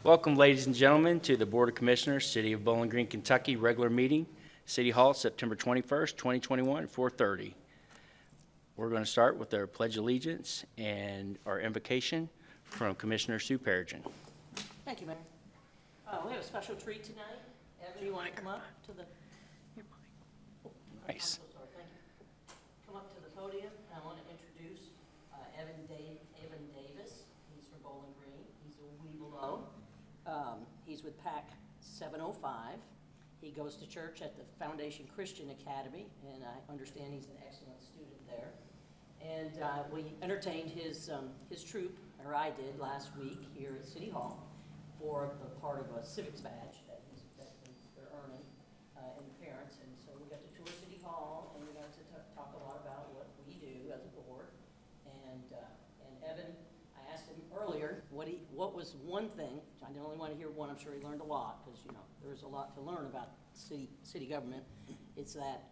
Welcome, ladies and gentlemen, to the Board of Commissioners, City of Bowling Green, Kentucky, regular meeting, City Hall, September 21st, 2021, 4:30. We're going to start with our Pledge of Allegiance and our invocation from Commissioner Sue Perigin. Thank you, Mayor. We have a special treat tonight. Evan, you want to come up to the... Nice. I'm so sorry, thank you. Come up to the podium. I want to introduce Evan Davis. He's from Bowling Green. He's a wee below. He's with PAC 705. He goes to church at the Foundation Christian Academy, and I understand he's an excellent student there. And we entertained his troop, or I did, last week here at City Hall for the part of a civics badge that they're earning and the parents. And so we got to tour City Hall, and we got to talk a lot about what we do as a board. And Evan, I asked him earlier what was one thing. I didn't only want to hear one. I'm sure he learned a lot because there's a lot to learn about city government. It's that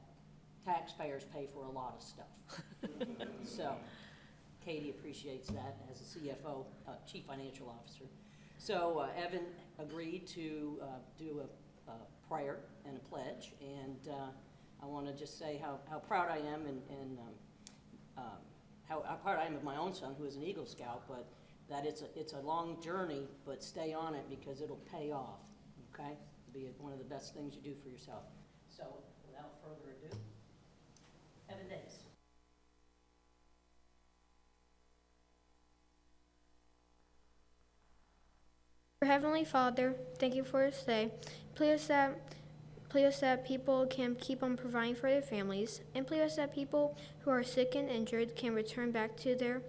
taxpayers pay for a lot of stuff. So Katie appreciates that as a CFO, Chief Financial Officer. So Evan agreed to do a prayer and a pledge, and I want to just say how proud I am and how proud I am of my own son, who is an Eagle Scout, but that it's a long journey, but stay on it because it'll pay off, okay? It'll be one of the best things you do for yourself. So without further ado, Evan Davis. Our Heavenly Father, thank you for this day. Please that people can keep on providing for their families, and please that people who are sick and injured can return back to their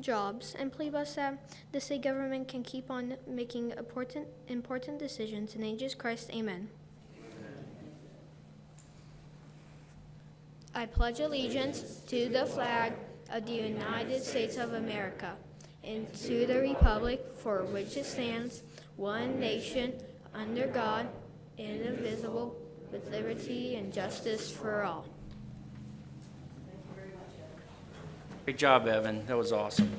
jobs, and please that the state government can keep on making important decisions. In Jesus Christ, amen. I pledge allegiance to the flag of the United States of America and to the republic for which it stands, one nation, under God, indivisible, with liberty and justice for all. Great job, Evan. That was awesome.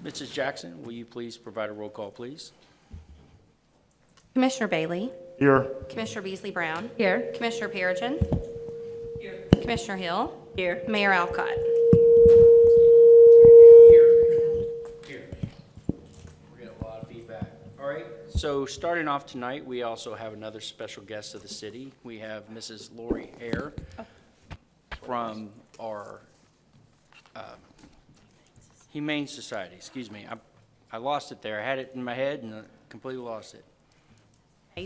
Mrs. Jackson, will you please provide a roll call, please? Commissioner Bailey. Here. Commissioner Beasley Brown. Here. Commissioner Perigin. Here. Commissioner Hill. Here. Mayor Alcott. Here. We're getting a lot of feedback. All right, so starting off tonight, we also have another special guest of the city. We have Mrs. Lori Hare from our Humane Society. Excuse me, I lost it there. I had it in my head and I completely lost it.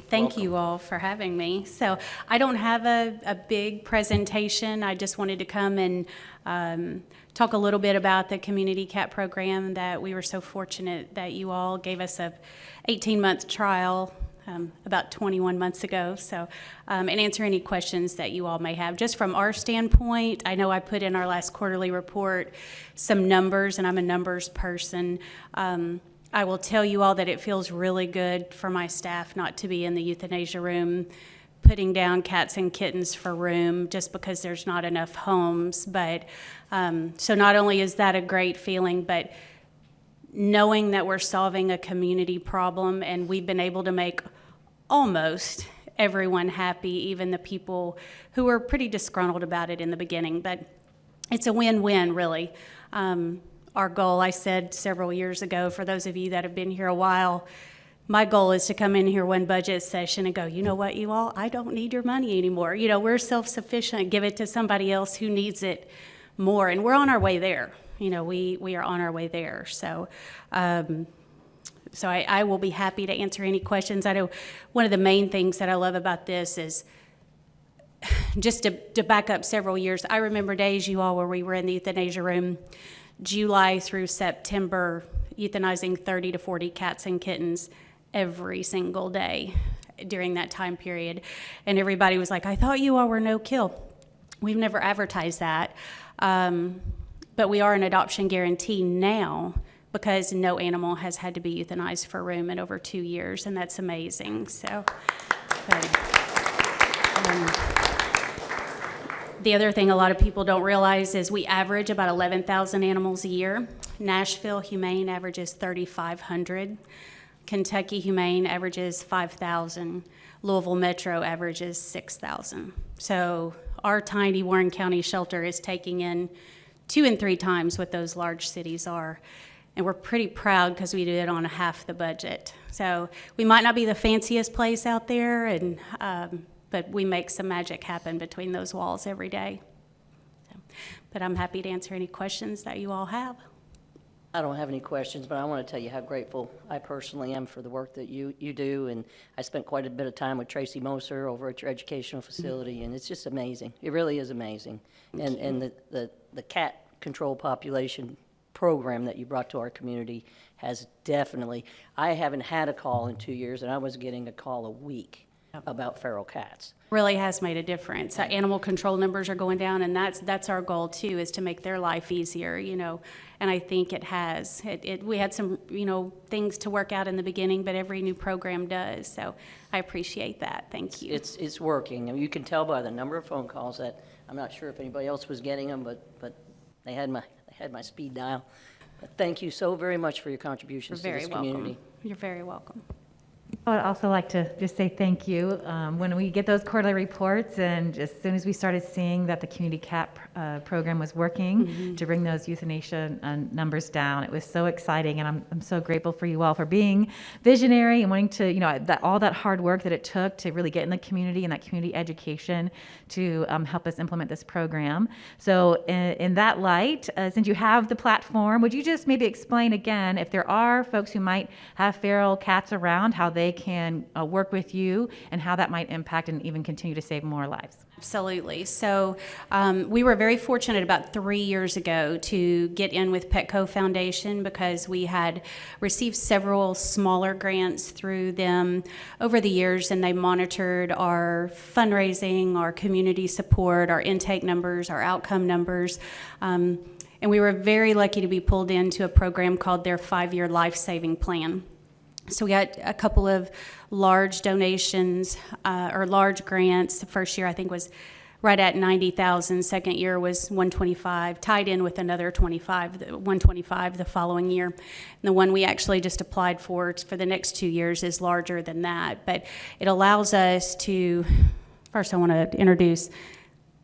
Thank you all for having me. So I don't have a big presentation. I just wanted to come and talk a little bit about the community cat program that we were so fortunate that you all gave us a 18-month trial about 21 months ago. So and answer any questions that you all may have. Just from our standpoint, I know I put in our last quarterly report some numbers, and I'm a numbers person. I will tell you all that it feels really good for my staff not to be in the euthanasia room putting down cats and kittens for room just because there's not enough homes. But so not only is that a great feeling, but knowing that we're solving a community problem and we've been able to make almost everyone happy, even the people who were pretty disgruntled about it in the beginning. But it's a win-win, really. Our goal, I said several years ago, for those of you that have been here a while, my goal is to come in here one budget session and go, you know what, you all, I don't need your money anymore. We're self-sufficient. Give it to somebody else who needs it more. And we're on our way there. We are on our way there. So I will be happy to answer any questions. I know one of the main things that I love about this is just to back up several years. I remember days, you all, where we were in the euthanasia room, July through September, euthanizing 30 to 40 cats and kittens every single day during that time period. And everybody was like, I thought you all were no kill. We've never advertised that. But we are an adoption guarantee now because no animal has had to be euthanized for room in over 2 years, and that's amazing. So The other thing a lot of people don't realize is we average about 11,000 animals a year. Nashville Humane averages 3,500. Kentucky Humane averages 5,000. Louisville Metro averages 6,000. So our tiny Warren County shelter is taking in 2 and 3 times what those large cities are. And we're pretty proud because we do it on half the budget. So we might not be the fanciest place out there, and but we make some magic happen between those walls every day. So, but I'm happy to answer any questions that you all have. I don't have any questions, but I want to tell you how grateful I personally am for the work that you do. And I spent quite a bit of time with Tracy Moser over at your educational facility, and it's just amazing. It really is amazing. And the cat control population program that you brought to our community has definitely, I haven't had a call in 2 years, and I was getting a call a week about feral cats. Really has made a difference. Animal control numbers are going down, and that's our goal too, is to make their life easier, you know. And I think it has. We had some, you know, things to work out in the beginning, but every new program does. So I appreciate that. Thank you. It's working. And you can tell by the number of phone calls that, I'm not sure if anybody else was getting them, but they had my speed dial. But thank you so very much for your contributions to this community. You're very welcome. I would also like to just say thank you. When we get those quarterly reports, and as soon as we started seeing that the community cat program was working to bring those euthanasia numbers down, it was so exciting, and I'm so grateful for you all for being visionary and wanting to, you know, all that hard work that it took to really get in the community and that community education to help us implement this program. So in that light, since you have the platform, would you just maybe explain again, if there are folks who might have feral cats around, how they can work with you and how that might impact and even continue to save more lives? Absolutely. So we were very fortunate about 3 years ago to get in with Petco Foundation because we had received several smaller grants through them over the years, and they monitored our fundraising, our community support, our intake numbers, our outcome numbers. And we were very lucky to be pulled into a program called their 5-year life-saving plan. So we got a couple of large donations or large grants. The first year I think was right at 90,000. Second year was 125, tied in with another 125 the following year. And the one we actually just applied for the next 2 years is larger than that. But it allows us to, first I want to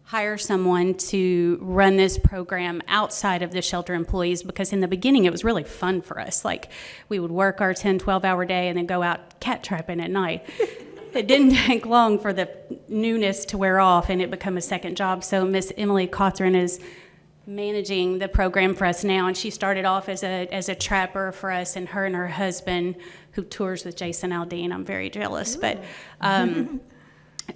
hire someone to run this program outside of the shelter employees, because in the beginning it was really fun for us. Like, we would work our 10, 12-hour day and then go out cat trapping at night. It didn't take long for the newness to wear off and it become a second job. So Miss Emily Cawthron is managing the program for us now, and she started off as a trapper for us, and her husband, who tours with Jason Aldean, I'm very jealous, but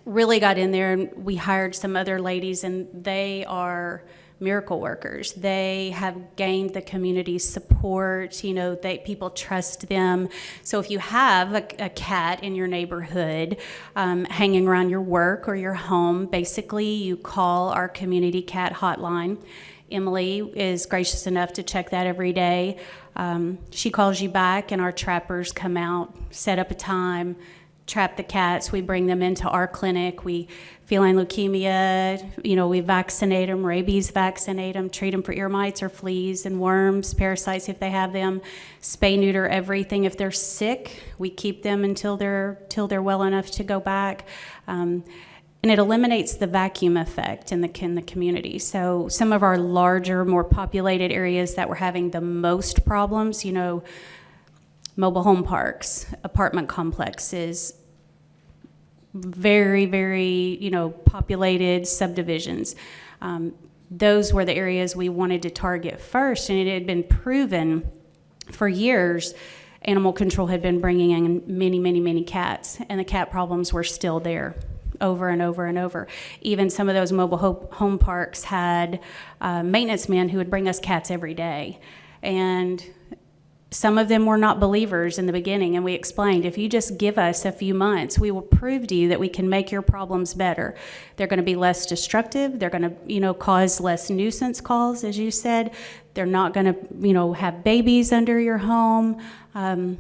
really got in there, and we hired some other ladies, and they are miracle workers. They have gained the community support. You know, people trust them. So if you have a cat in your neighborhood hanging around your work or your home, basically you call our community cat hotline. Emily is gracious enough to check that every day. She calls you back, and our trappers come out, set up a time, trap the cats. We bring them into our clinic. We feline leukemia, you know, we vaccinate them, rabies vaccinate them, treat them for ear mites or fleas and worms, parasites if they have them, spay, neuter everything. If they're sick, we keep them until they're well enough to go back. And it eliminates the vacuum effect in the community. So some of our larger, more populated areas that were having the most problems, you know, mobile home parks, apartment complexes, very, very, you know, populated subdivisions. Those were the areas we wanted to target first, and it had been proven for years. Animal control had been bringing in many, many, many cats, and the cat problems were still there over and over and over. Even some of those mobile home parks had maintenance men who would bring us cats every day. And some of them were not believers in the beginning, and we explained, if you just give us a few months, we will prove to you that we can make your problems better. They're going to be less destructive. They're going to, you know, cause less nuisance calls, as you said. They're not going to, you know, have babies under your home. And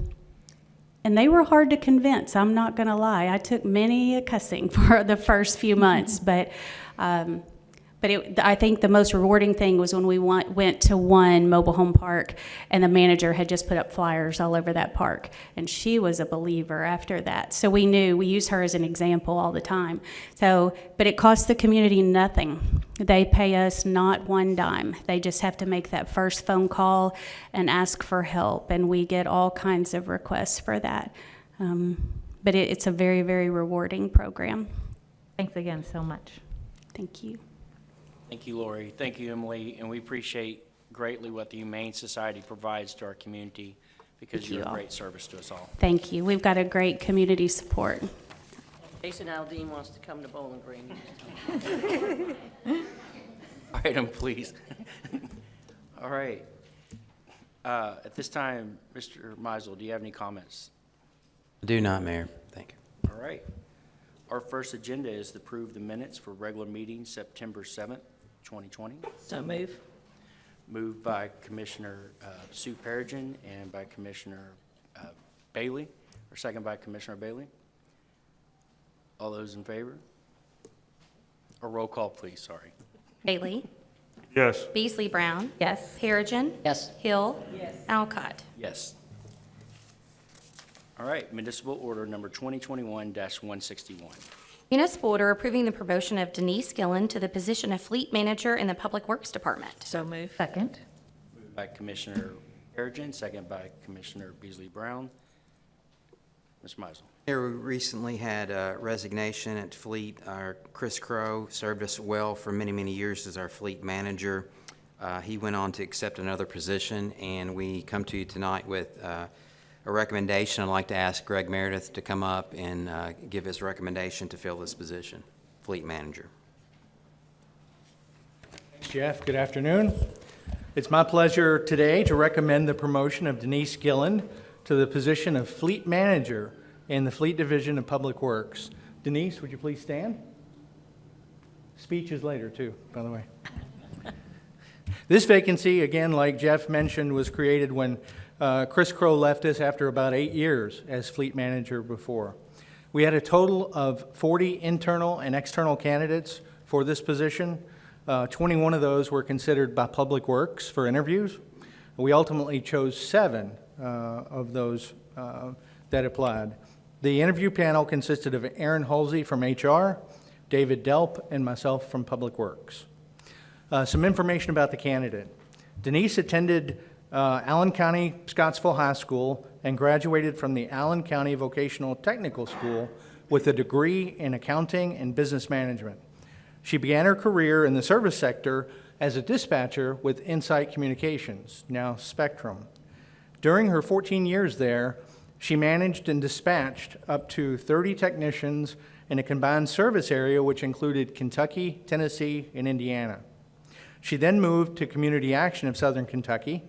they were hard to convince, I'm not going to lie. I took many a cussing for the first few months, but But I think the most rewarding thing was when we went to one mobile home park, and the manager had just put up flyers all over that park, and she was a believer after that. So we knew, we use her as an example all the time. So, but it costs the community nothing. They pay us not one dime. They just have to make that first phone call and ask for help, and we get all kinds of requests for that. But it's a very, very rewarding program. Thanks again so much. Thank you. Thank you, Lori. Thank you, Emily. And we appreciate greatly what the Humane Society provides to our community because Thank you you're a all. great service to us all. Thank you. We've got a great community support. Jason Aldean wants to come to Bowling Green. Item, please. All right. At this time, Mr. Meisel, do you have any comments? I do not, Mayor. Thank you. All right. Our first agenda is to approve the minutes for regular meeting September 7th, 2020. So move. Moved by Commissioner Sue Perigin and by Commissioner Bailey, or second by Commissioner Bailey. All those in favor? Or roll call, please, sorry. Bailey? Yes. Beasley Brown? Yes. Perigin? Yes. Hill? Yes. Alcott? Yes. All right, municipal order number 2021-161. Municipal order approving the promotion of Denise Gillen to the position of Fleet Manager in the Public Works Department. So move. Second. Moved by Commissioner Perigin, second by Commissioner Beasley Brown. Mr. Meisel. Mayor, we recently had a resignation at Fleet. Our Chris Crow served us well for many, many years as our fleet manager. He went on to accept another position, and we come to you tonight with a recommendation. I'd like to ask Greg Meredith to come up and give his recommendation to fill this position, fleet manager. Jeff, good afternoon. It's my pleasure today to recommend the promotion of Denise Gilland to the position of Fleet Manager in the Fleet Division of Public Works. Denise, would you please stand? Speech is later, too, by the way. This vacancy, again, like Jeff mentioned, was created when Chris Crow left us after about 8 years as Fleet Manager before. We had a total of 40 internal and external candidates for this position. 21 of those were considered by Public Works for interviews. We ultimately chose 7 of those that applied. The interview panel consisted of Aaron Halsey from HR, David Delp, and myself from Public Works. Some information about the candidate. Denise attended Allen County Scottsville High School and graduated from the Allen County Vocational Technical School with a degree in accounting and business management. She began her career in the service sector as a dispatcher with Insight Communications, now Spectrum. During her 14 years there, she managed and dispatched up to 30 technicians in a combined service area which included Kentucky, Tennessee, and Indiana. She then moved to Community Action of Southern Kentucky,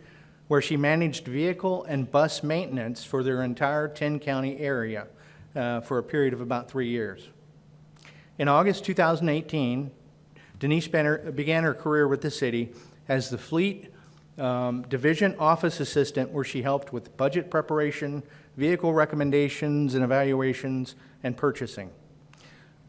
where she managed vehicle and bus maintenance for their entire 10-county area for a period of about 3 years. In August 2018, Denise began her career with the city as the Fleet Division Office Assistant, where she helped with budget preparation, vehicle recommendations and evaluations, and purchasing.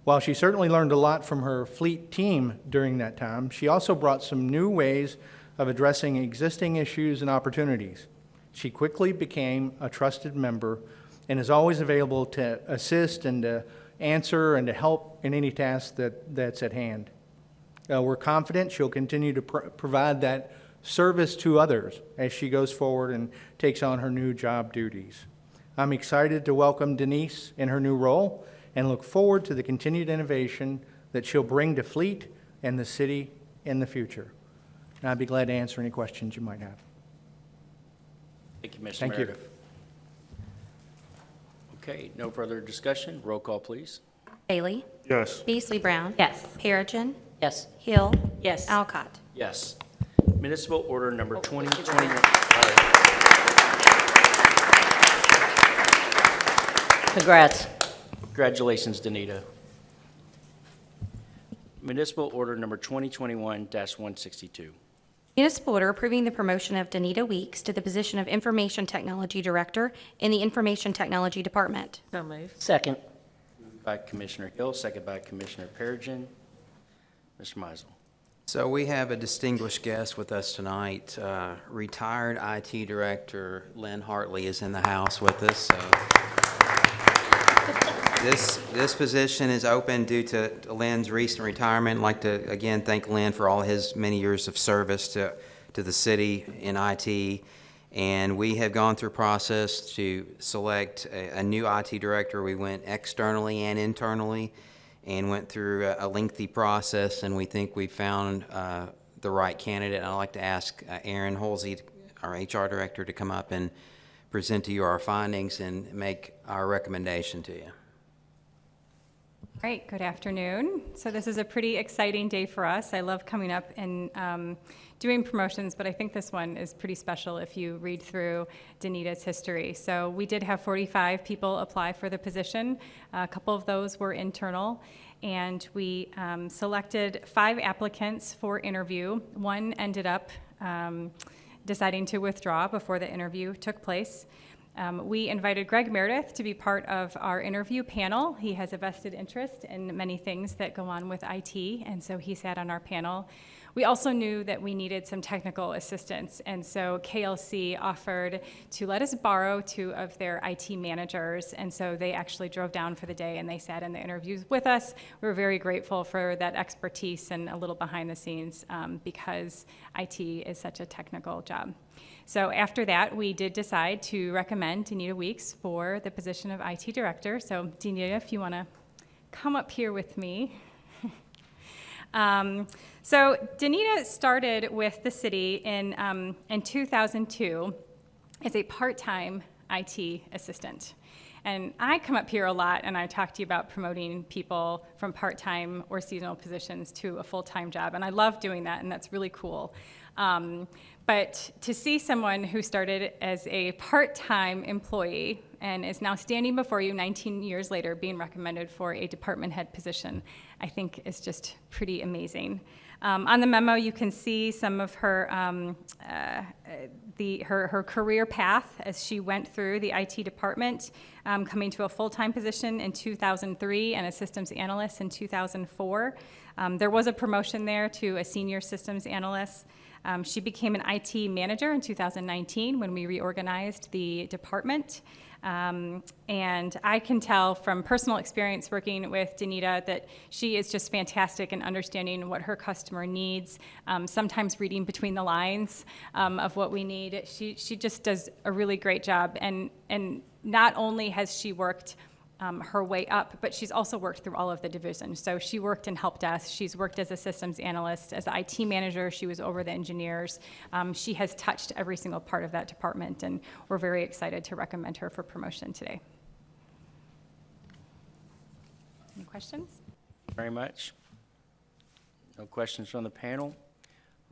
While she certainly learned a lot from her fleet team during that time, she also brought some new ways of addressing existing issues and opportunities. She quickly became a trusted member and is always available to assist and to answer and to help in any task that's at hand. We're confident she'll continue to provide that service to others as she goes forward and takes on her new job duties. I'm excited to welcome Denise in her new role and look forward to the continued innovation that she'll bring to Fleet and the city in the future. And I'd be glad to answer any questions you might have. Thank you, Mr. Thank you. Meredith. Okay, no further discussion. Roll call, please. Bailey? Yes. Beasley Brown? Yes. Perigin? Yes. Hill? Yes. Alcott? Yes. Municipal order number 2021. Congrats. Congratulations, Danita. Municipal order number 2021-162. Municipal order approving the promotion of Danita Weeks to the position of Information Technology Director in the Information Technology Department. So move. Second. Moved by Commissioner Hill, second by Commissioner Perigin. Mr. Meisel. So we have a distinguished guest with us tonight. Retired IT Director Lynn Hartley is in the house with us. So this position is open due to Lynn's recent retirement. I'd like to again thank Lynn for all his many years of service to the city in IT. And we have gone through a process to select a new IT director. We went externally and internally and went through a lengthy process, and we think we found the right candidate. And I'd like to ask Erin Holsey, our HR director, to come up and present to you our findings and make our recommendation to you. Great, good afternoon. So this is a pretty exciting day for us. I love coming up and doing promotions, but I think this one is pretty special if you read through Danita's history. So we did have 45 people apply for the position. A couple of those were internal, and we selected 5 applicants for interview. One ended up deciding to withdraw before the interview took place. We invited Greg Meredith to be part of our interview panel. He has a vested interest in many things that go on with IT, and so he sat on our panel. We also knew that we needed some technical assistance, and so KLC offered to let us borrow 2 of their IT managers, and so they actually drove down for the day and they sat in the interviews with us. We were very grateful for that expertise and a little behind the scenes because IT is such a technical job. So after that, we did decide to recommend Danita Weeks for the position of IT Director. So Danita, if you want to come up here with me. So Danita started with the city in 2002 as a part-time IT assistant. And I come up here a lot and I talk to you about promoting people from part-time or seasonal positions to a full-time job. And I love doing that, and that's really cool. But to see someone who started as a part-time employee and is now standing before you 19 years later being recommended for a department head position, I think is just pretty amazing. On the memo, you can see some of her her career path as she went through the IT department, coming to a full-time position in 2003 and a systems analyst in 2004. There was a promotion there to a senior systems analyst. She became an IT manager in 2019 when we reorganized the department. And I can tell from personal experience working with Danita that she is just fantastic in understanding what her customer needs, sometimes reading between the lines of what we need. She just does a really great job. And not only has she worked her way up, but she's also worked through all of the divisions. So she worked in help desk, she's worked as a systems analyst, as the IT manager, she was over the engineers. She has touched every single part of that department, and we're very excited to recommend her for promotion today. Any questions? Very much. No questions from the panel?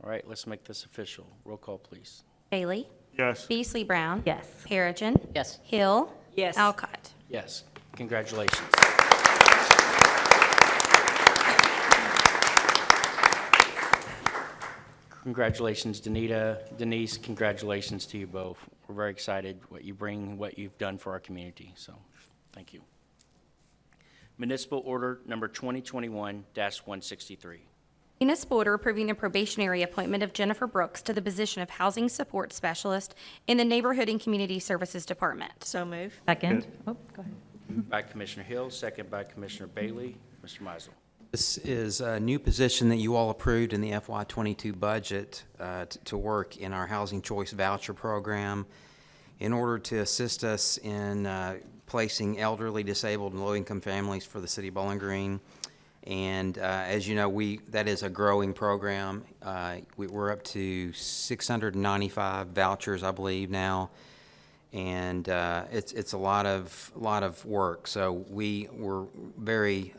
All right, let's make this official. Roll call, please. Bailey? Yes. Beasley Brown? Yes. Perigin? Yes. Hill? Yes. Alcott? Yes. Congratulations. Congratulations, Danita. Denise, congratulations to you both. We're very excited what you bring, what you've done for our community, so thank you. Municipal Order Number 2021-163. Municipal order approving the probationary appointment of Jennifer Brooks to the position of Housing Support Specialist in the Neighborhood and Community Services Department. So move. Second. Oh, go ahead. By Commissioner Hill, second by Commissioner Bailey. Mr. Meisel. This is a new position that you all approved in the FY22 budget to work in our Housing Choice Voucher program in order to assist us in placing elderly, disabled, and low-income families for the city of Bowling Green. And as you know, that is a growing program. We're up to 695 vouchers, I believe, now, and it's a lot of work. So we were very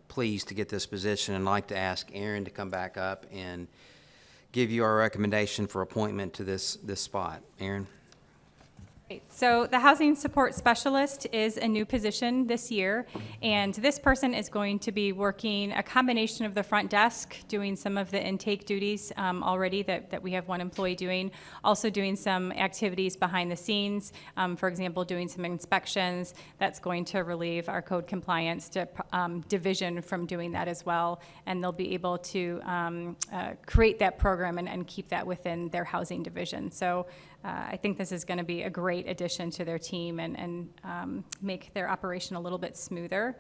pleased to get this position, and I'd like to ask Erin to come back up and give you our recommendation for appointment to this spot. Erin. So the Housing Support Specialist is a new position this year, and this person is going to be working a combination of the front desk, doing some of the intake duties already that we have one employee doing, also doing some activities behind the scenes, for example, doing some inspections. That's going to relieve our code compliance division from doing that as well, and they'll be able to create that program and keep that within their housing division. So I think this is going to be a great addition to their team and make their operation a little bit smoother.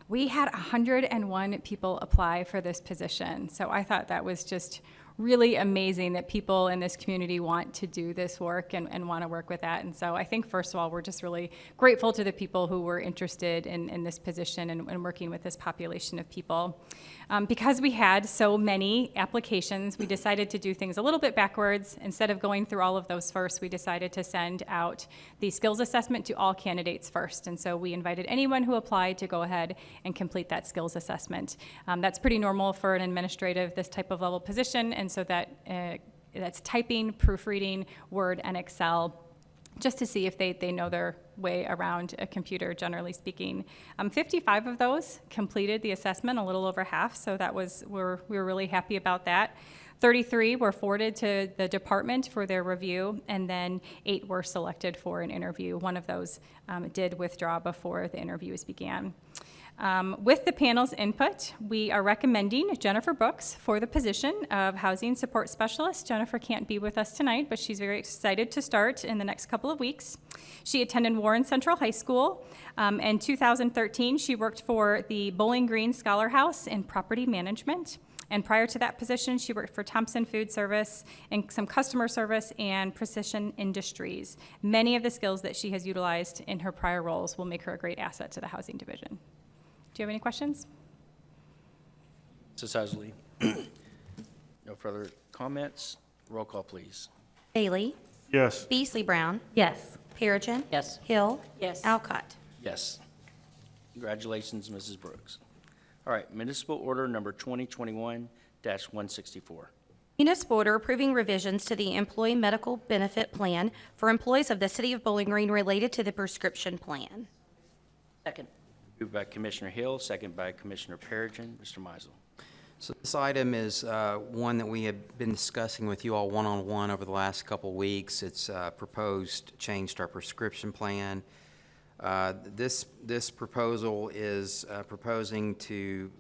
We had 101 people apply for this position, so I thought that was just really amazing that people in this community want to do this work and want to work with that. And so I think, first of all, we're just really grateful to the people who were interested in this position and working with this population of people. Because we had so many applications, we decided to do things a little bit backwards. Instead of going through all of those first, we decided to send out the skills assessment to all candidates first. And so we invited anyone who applied to go ahead and complete that skills assessment. That's pretty normal for an administrative, this type of level position. And so that's typing, proofreading, Word, and Excel, just to see if they know their way around a computer, generally speaking. 55 of those completed the assessment, a little over half, so we were really happy about that. 33 were forwarded to the department for their review, and then 8 were selected for an interview. One of those did withdraw before the interviews began. With the panel's input, we are recommending Jennifer Brooks for the position of Housing Support Specialist. Jennifer can't be with us tonight, but she's very excited to start in the next couple of weeks. She attended Warren Central High School. In 2013, she worked for the Bowling Green Scholar House in property management. And prior to that position, she worked for Thompson Food Service and some customer service and Precision Industries. Many of the skills that she has utilized in her prior roles will make her a great asset to the housing division. Do you have any questions? Mrs. Husley? No further comments? Roll call, please. Bailey? Yes. Beasley Brown? Yes. Perigin? Yes. Hill? Yes. Alcott? Yes. Congratulations, Mrs. Brooks. All right, municipal order number 2021-164. Municipal order approving revisions to the employee medical benefit plan for employees of the City of Bowling Green related to the prescription plan. Second. Moved by Commissioner Hill, second by Commissioner Perigin. Mr. Mizel. So this item is one that we have been discussing with you all one-on-one over the last couple of weeks. It's a proposed change to our prescription plan. This proposal is proposing to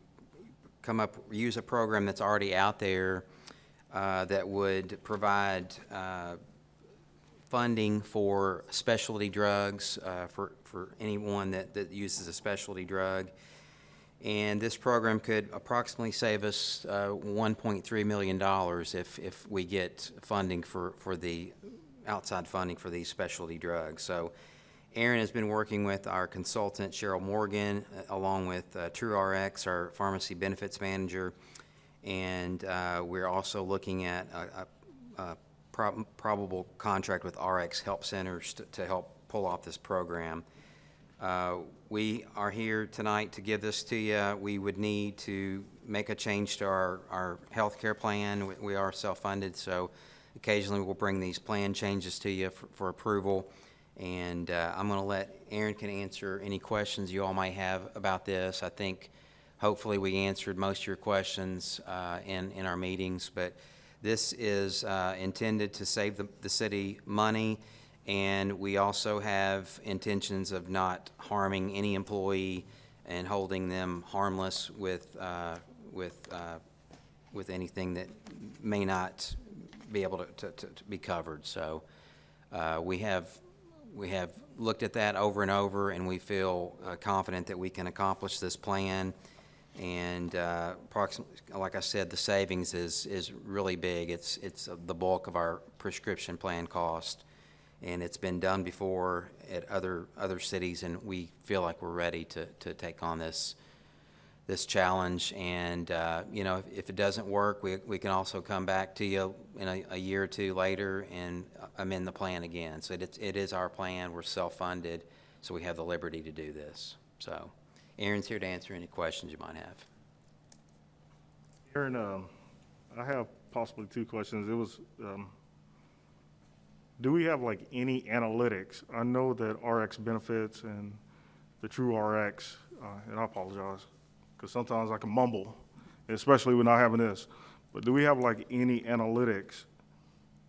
use a program that's already out there that would provide funding for specialty drugs for anyone that uses a specialty drug. And this program could approximately save us $1.3 million if we get funding for the outside funding for these specialty drugs. So Aaron has been working with our consultant, Cheryl Morgan, along with TrueRx, our pharmacy benefits manager, and we're also looking at a probable contract with RX Help Centers to help pull off this program. We are here tonight to give this to you. We would need to make a change to our health care plan. We are self-funded, so occasionally we'll bring these plan changes to you for approval. And I'm going to let Aaron can answer any questions you all might have about this. I think hopefully we answered most of your questions in our meetings, but this is intended to save the city money, and we also have intentions of not harming any employee and holding them harmless with anything that may not be able to be covered. So we have looked at that over and over, and we feel confident that we can accomplish this plan. And approximately, like I said, the savings is really big. It's the bulk of our prescription plan cost, and it's been done before at other cities, and we feel like we're ready to take on this challenge. And you know, if it doesn't work, we can also come back to you in a year or two later and amend the plan again. So it is our plan. We're self-funded, so we have the liberty to do this. So Aaron's here to answer any questions you might have. Aaron, I have possibly two questions. It was do we have like any analytics? I know that RX benefits and the True RX, and I apologize, because sometimes I can mumble, especially when not having this. But do we have like any analytics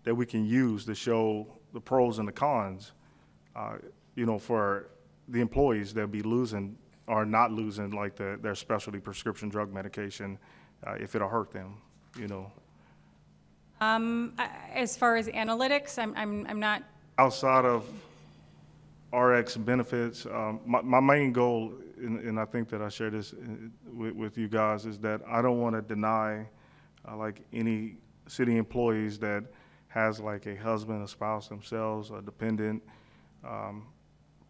that we can use to show the pros and the cons, for the employees that be losing or not losing like their specialty prescription drug medication, if it'll hurt them, As far as analytics, I'm not, Outside of RX benefits, my main goal, and I think that I share this with you guys, is that I don't want to deny like any city employees that has like a husband, a spouse themselves, a dependent,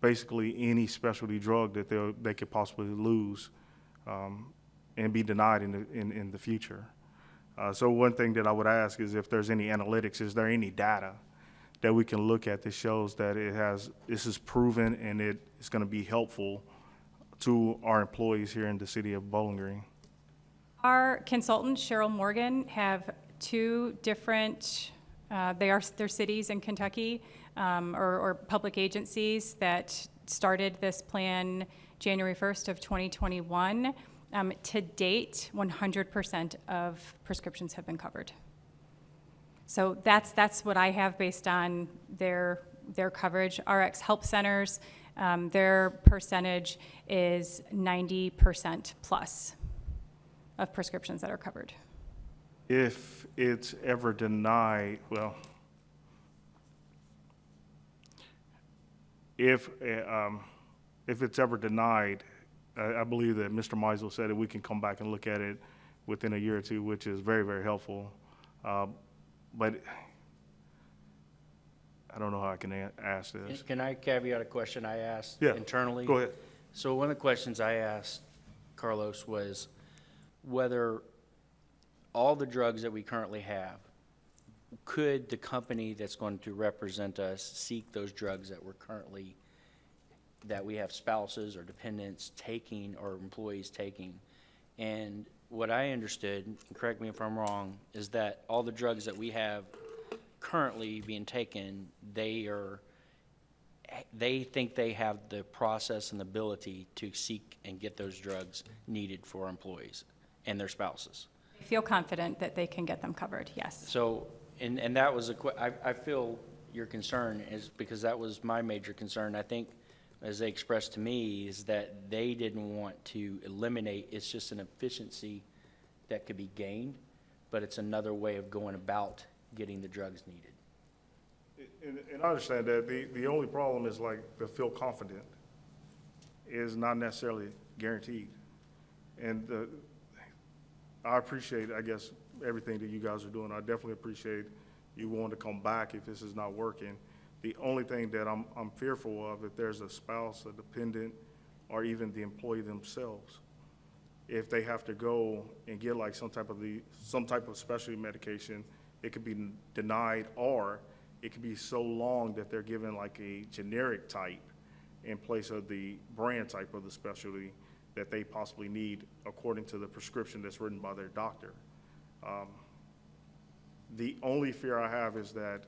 basically any specialty drug that they could possibly lose and be denied in the future. So one thing that I would ask is if there's any analytics, is there any data that we can look at that shows that this is proven and it's going to be helpful to our employees here in the city of Bowling Green? our consultant, Cheryl Morgan, have two different, they're cities in Kentucky, or public agencies that started this plan January 1st of 2021. To date, 100% of prescriptions have been covered. So that's what I have based on their coverage. RX Help Centers, their percentage is 90% plus of prescriptions that are covered. If it's ever denied, well, if it's ever denied, I believe that Mr. Meisel said that we can come back and look at it within a year or two, which is very, very helpful. But I don't know how I can ask this. Can I caveat a question I asked Yeah, internally? go ahead. So one of the questions I asked Carlos was whether all the drugs that we currently have, could the company that's going to represent us seek those drugs that we have spouses or dependents taking or employees taking? And what I understood, and correct me if I'm wrong, is that all the drugs that we have currently being taken, they think they have the process and the ability to seek and get those drugs needed for employees and their spouses. I feel confident that they can get them covered, yes. So, and that was I feel your concern is because that was my major concern. I think, as they expressed to me, is that they didn't want to eliminate, it's just an efficiency that could be gained, but it's another way of going about getting the drugs needed. And I understand that. The only problem is like the feel confident is not necessarily guaranteed. And I appreciate, I guess, everything that you guys are doing. I definitely appreciate you wanting to come back if this is not working. The only thing that I'm fearful of, if there's a spouse, a dependent, or even the employee themselves, if they have to go and get like some type of specialty medication, it could be denied, or it could be so long that they're given like a generic type in place of the brand type of the specialty that they possibly need according to the prescription that's written by their doctor. The only fear I have is that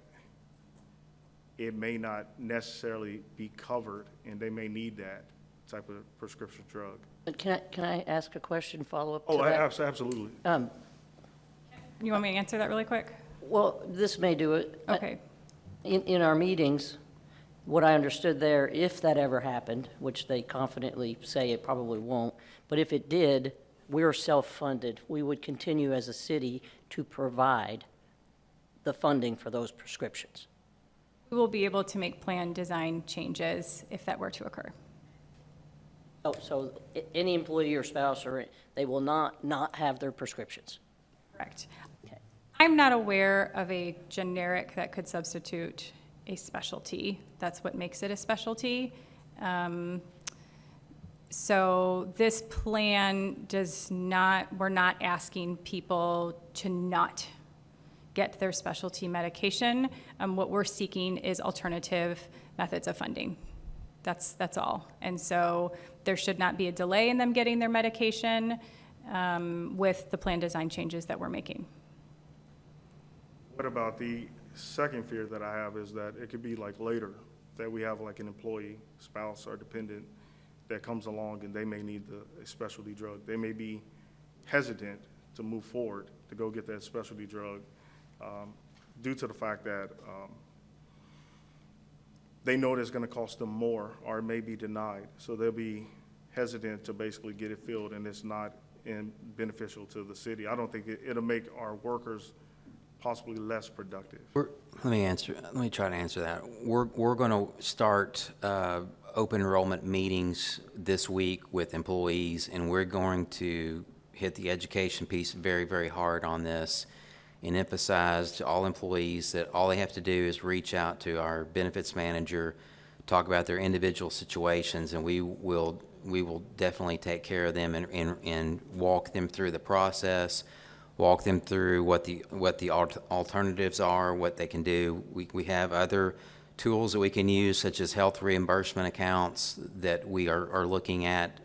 it may not necessarily be covered, and they may need that type of prescription drug. Can I ask a question, follow-up to Oh, that? absolutely. You want me to answer that really quick? Well, this may do it. Okay. In our meetings, what I understood there, if that ever happened, which they confidently say it probably won't, but if it did, we're self-funded. We would continue as a city to provide the funding for those prescriptions. We will be able to make plan design changes if that were to occur. Oh, so any employee or spouse, or they will not have their prescriptions? Correct. Okay. I'm not aware of a generic that could substitute a specialty. That's what makes it a specialty. So this plan we're not asking people to not get their specialty medication. What we're seeking is alternative methods of funding. That's all. And so there should not be a delay in them getting their medication with the plan design changes that we're making. What about the second fear that I have is that it could be like later, that we have like an employee, spouse, or dependent that comes along and they may need a specialty drug. They may be hesitant to move forward to go get that specialty drug due to the fact that they know it's going to cost them more or it may be denied. So they'll be hesitant to basically get it filled, and it's not beneficial to the city. I don't think it'll make our workers possibly less productive. Let me try to answer that. We're going to start open enrollment meetings this week with employees, and we're going to hit the education piece very, very hard on this and emphasize to all employees that all they have to do is reach out to our benefits manager, talk about their individual situations, and we will definitely take care of them and walk them through the process, walk them through what the alternatives are, what they can do. We have other tools that we can use, such as health reimbursement accounts that we are looking at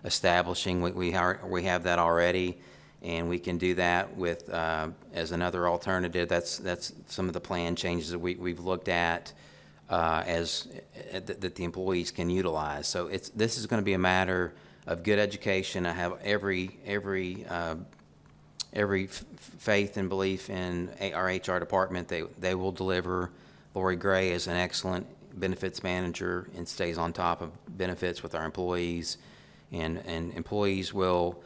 establishing. We have that already, and we can do that with as another alternative. That's some of the plan changes that we've looked at that the employees can utilize. So this is going to be a matter of good education. I have every faith and belief in our HR department. They will deliver. Lori Gray is an excellent benefits manager and stays on top of benefits with our employees, and employees will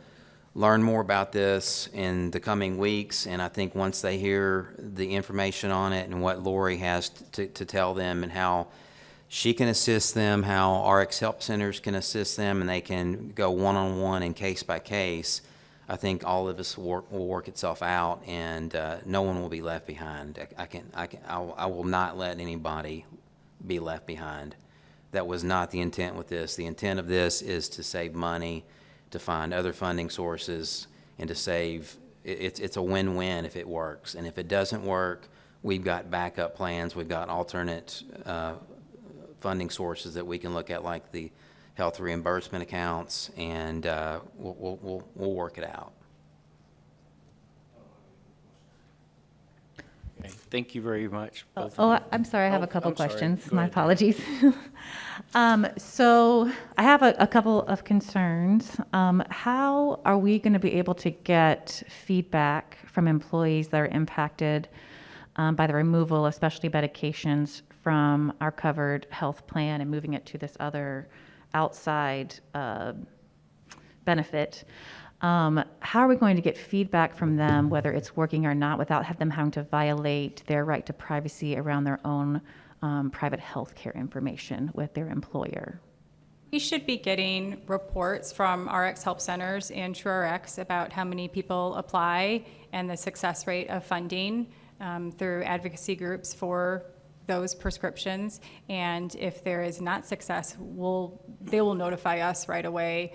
learn more about this in the coming weeks. And I think once they hear the information on it and what Lori has to tell them and how she can assist them, how RX Help Centers can assist them, and they can go one-on-one and case by case, I think all of this will work itself out, and no one will be left behind. I will not let anybody be left behind. That was not the intent with this. The intent of this is to save money, to find other funding sources, and to save. It's a win-win if it works. And if it doesn't work, we've got backup plans. We've got alternate funding sources that we can look at, like the health reimbursement accounts, and we'll work it out. Okay, thank you very much. both of Oh, you. I'm sorry, I have Oh, a couple I'm sorry. questions. Go My ahead. apologies. So I have a couple of concerns. How are we going to be able to get feedback from employees that are impacted by the removal of specialty medications from our covered health plan and moving it to this other outside benefit? How are we going to get feedback from them, whether it's working or not, without them having to violate their right to privacy around their own private health care information with their employer? We should be getting reports from RX Help Centers and TrueRx about how many people apply and the success rate of funding through advocacy groups for those prescriptions. And if there is not success, they will notify us right away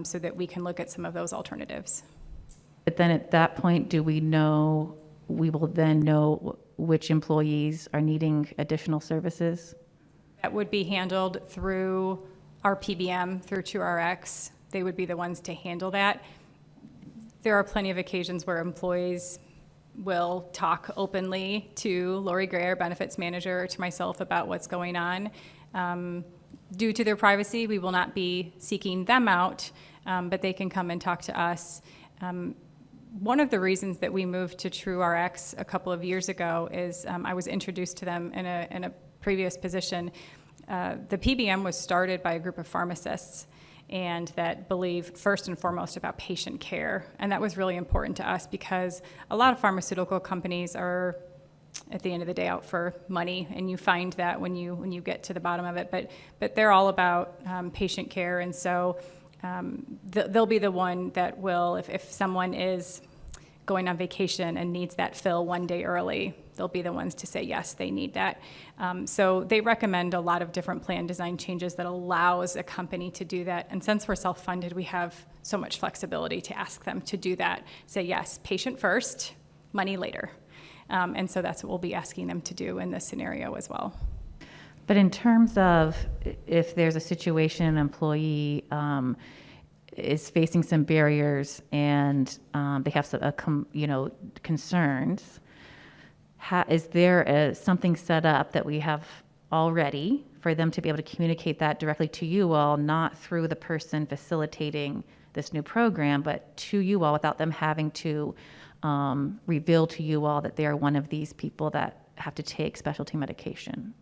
so that we can look at some of those alternatives. But then at that point, we will then know which employees are needing additional services? That would be handled through our PBM, through TrueRx. They would be the ones to handle that. There are plenty of occasions where employees will talk openly to Lori Gray, our benefits manager, or to myself about what's going on. Due to their privacy, we will not be seeking them out, but they can come and talk to us. One of the reasons that we moved to TrueRx a couple of years ago is I was introduced to them in a previous position. The PBM was started by a group of pharmacists and that believe first and foremost about patient care. And that was really important to us because a lot of pharmaceutical companies are, at the end of the day, out for money, and you find that when you get to the bottom of it. But they're all about patient care, and so they'll be the one that will, if someone is going on vacation and needs that fill one day early, they'll be the ones to say, yes, they need that. So they recommend a lot of different plan design changes that allows a company to do that. And since we're self-funded, we have so much flexibility to ask them to do that. Say, yes, patient first, money later. And so that's what we'll be asking them to do in this scenario as well. But in terms of if there's a situation, an employee is facing some barriers and they have some, concerns, is there something set up that we have already for them to be able to communicate that directly to you all, not through the person facilitating this new program, but to you all without them having to reveal to you all that they are one of these people that have to take specialty medication?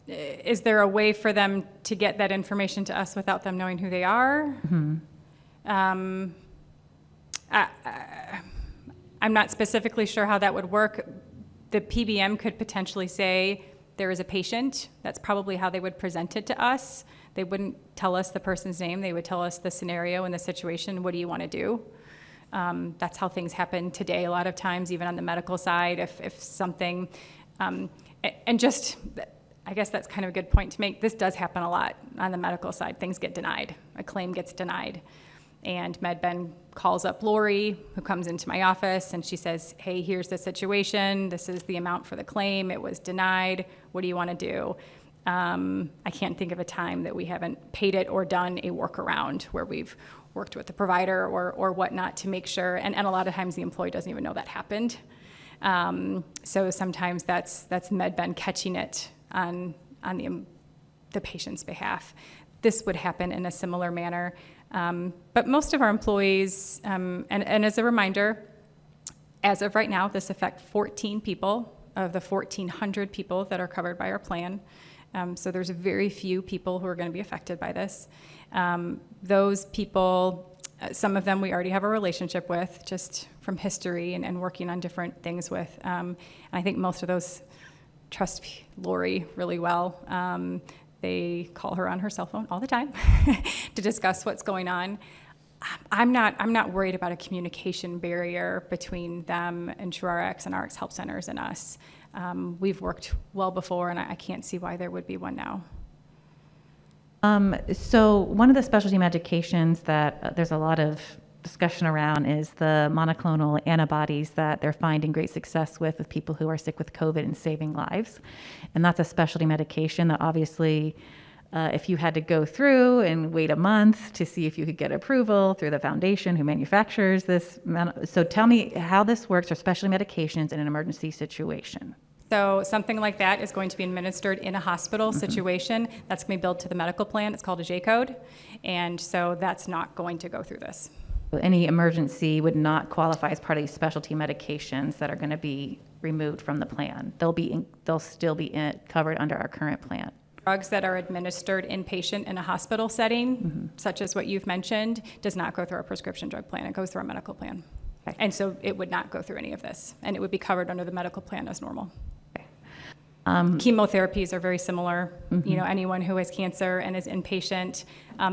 Is there a way for them to get that information to us without them knowing who they are? I'm not specifically sure how that would work. The PBM could potentially say there is a patient. That's probably how they would present it to us. They wouldn't tell us the person's name. They would tell us the scenario and the situation. What do you want to do? That's how things happen today a lot of times, even on the medical side. If something, and just, I guess that's kind of a good point to make. This does happen a lot on the medical side. Things get denied. A claim gets denied. And MedBen calls up Lori, who comes into my office, and she says, hey, here's the situation. This is the amount for the claim. It was denied. What do you want to do? I can't think of a time that we haven't paid it or done a workaround where we've worked with the provider or whatnot to make sure, and a lot of times the employee doesn't even know that happened. So sometimes that's MedBen catching it on the patient's behalf. This would happen in a similar manner. But most of our employees, and as a reminder, as of right now, this affects 14 people of the 1,400 people that are covered by our plan. So there's very few people who are going to be affected by this. Those people, some of them we already have a relationship with, just from history and working on different things with. And I think most of those trust Lori really well. They call her on her cell phone all the time to discuss what's going on. I'm not worried about a communication barrier between them and TrueRx and RX Help Centers and us. We've worked well before, and I can't see why there would be one now. So one of the specialty medications that there's a lot of discussion around is the monoclonal antibodies that they're finding great success with people who are sick with COVID and saving lives. And that's a specialty medication that obviously, if you had to go through and wait a month to see if you could get approval through the foundation who manufactures this. So tell me how this works for specialty medications in an emergency situation. So something like that is going to be administered in a hospital situation. That's going to be billed to the medical plan. It's called a J-code. And so that's not going to go through this. Any emergency would not qualify as part of these specialty medications that are going to be removed from the plan. They'll still be covered under our current plan. Drugs that are administered inpatient in a hospital setting, such as what you've mentioned, does not go through our prescription drug plan. It goes through our medical plan. Okay. And so it would not go through any of this, and it would be covered under the medical plan as normal. Okay. Chemotherapies are very similar. You know, anyone who has cancer and is inpatient,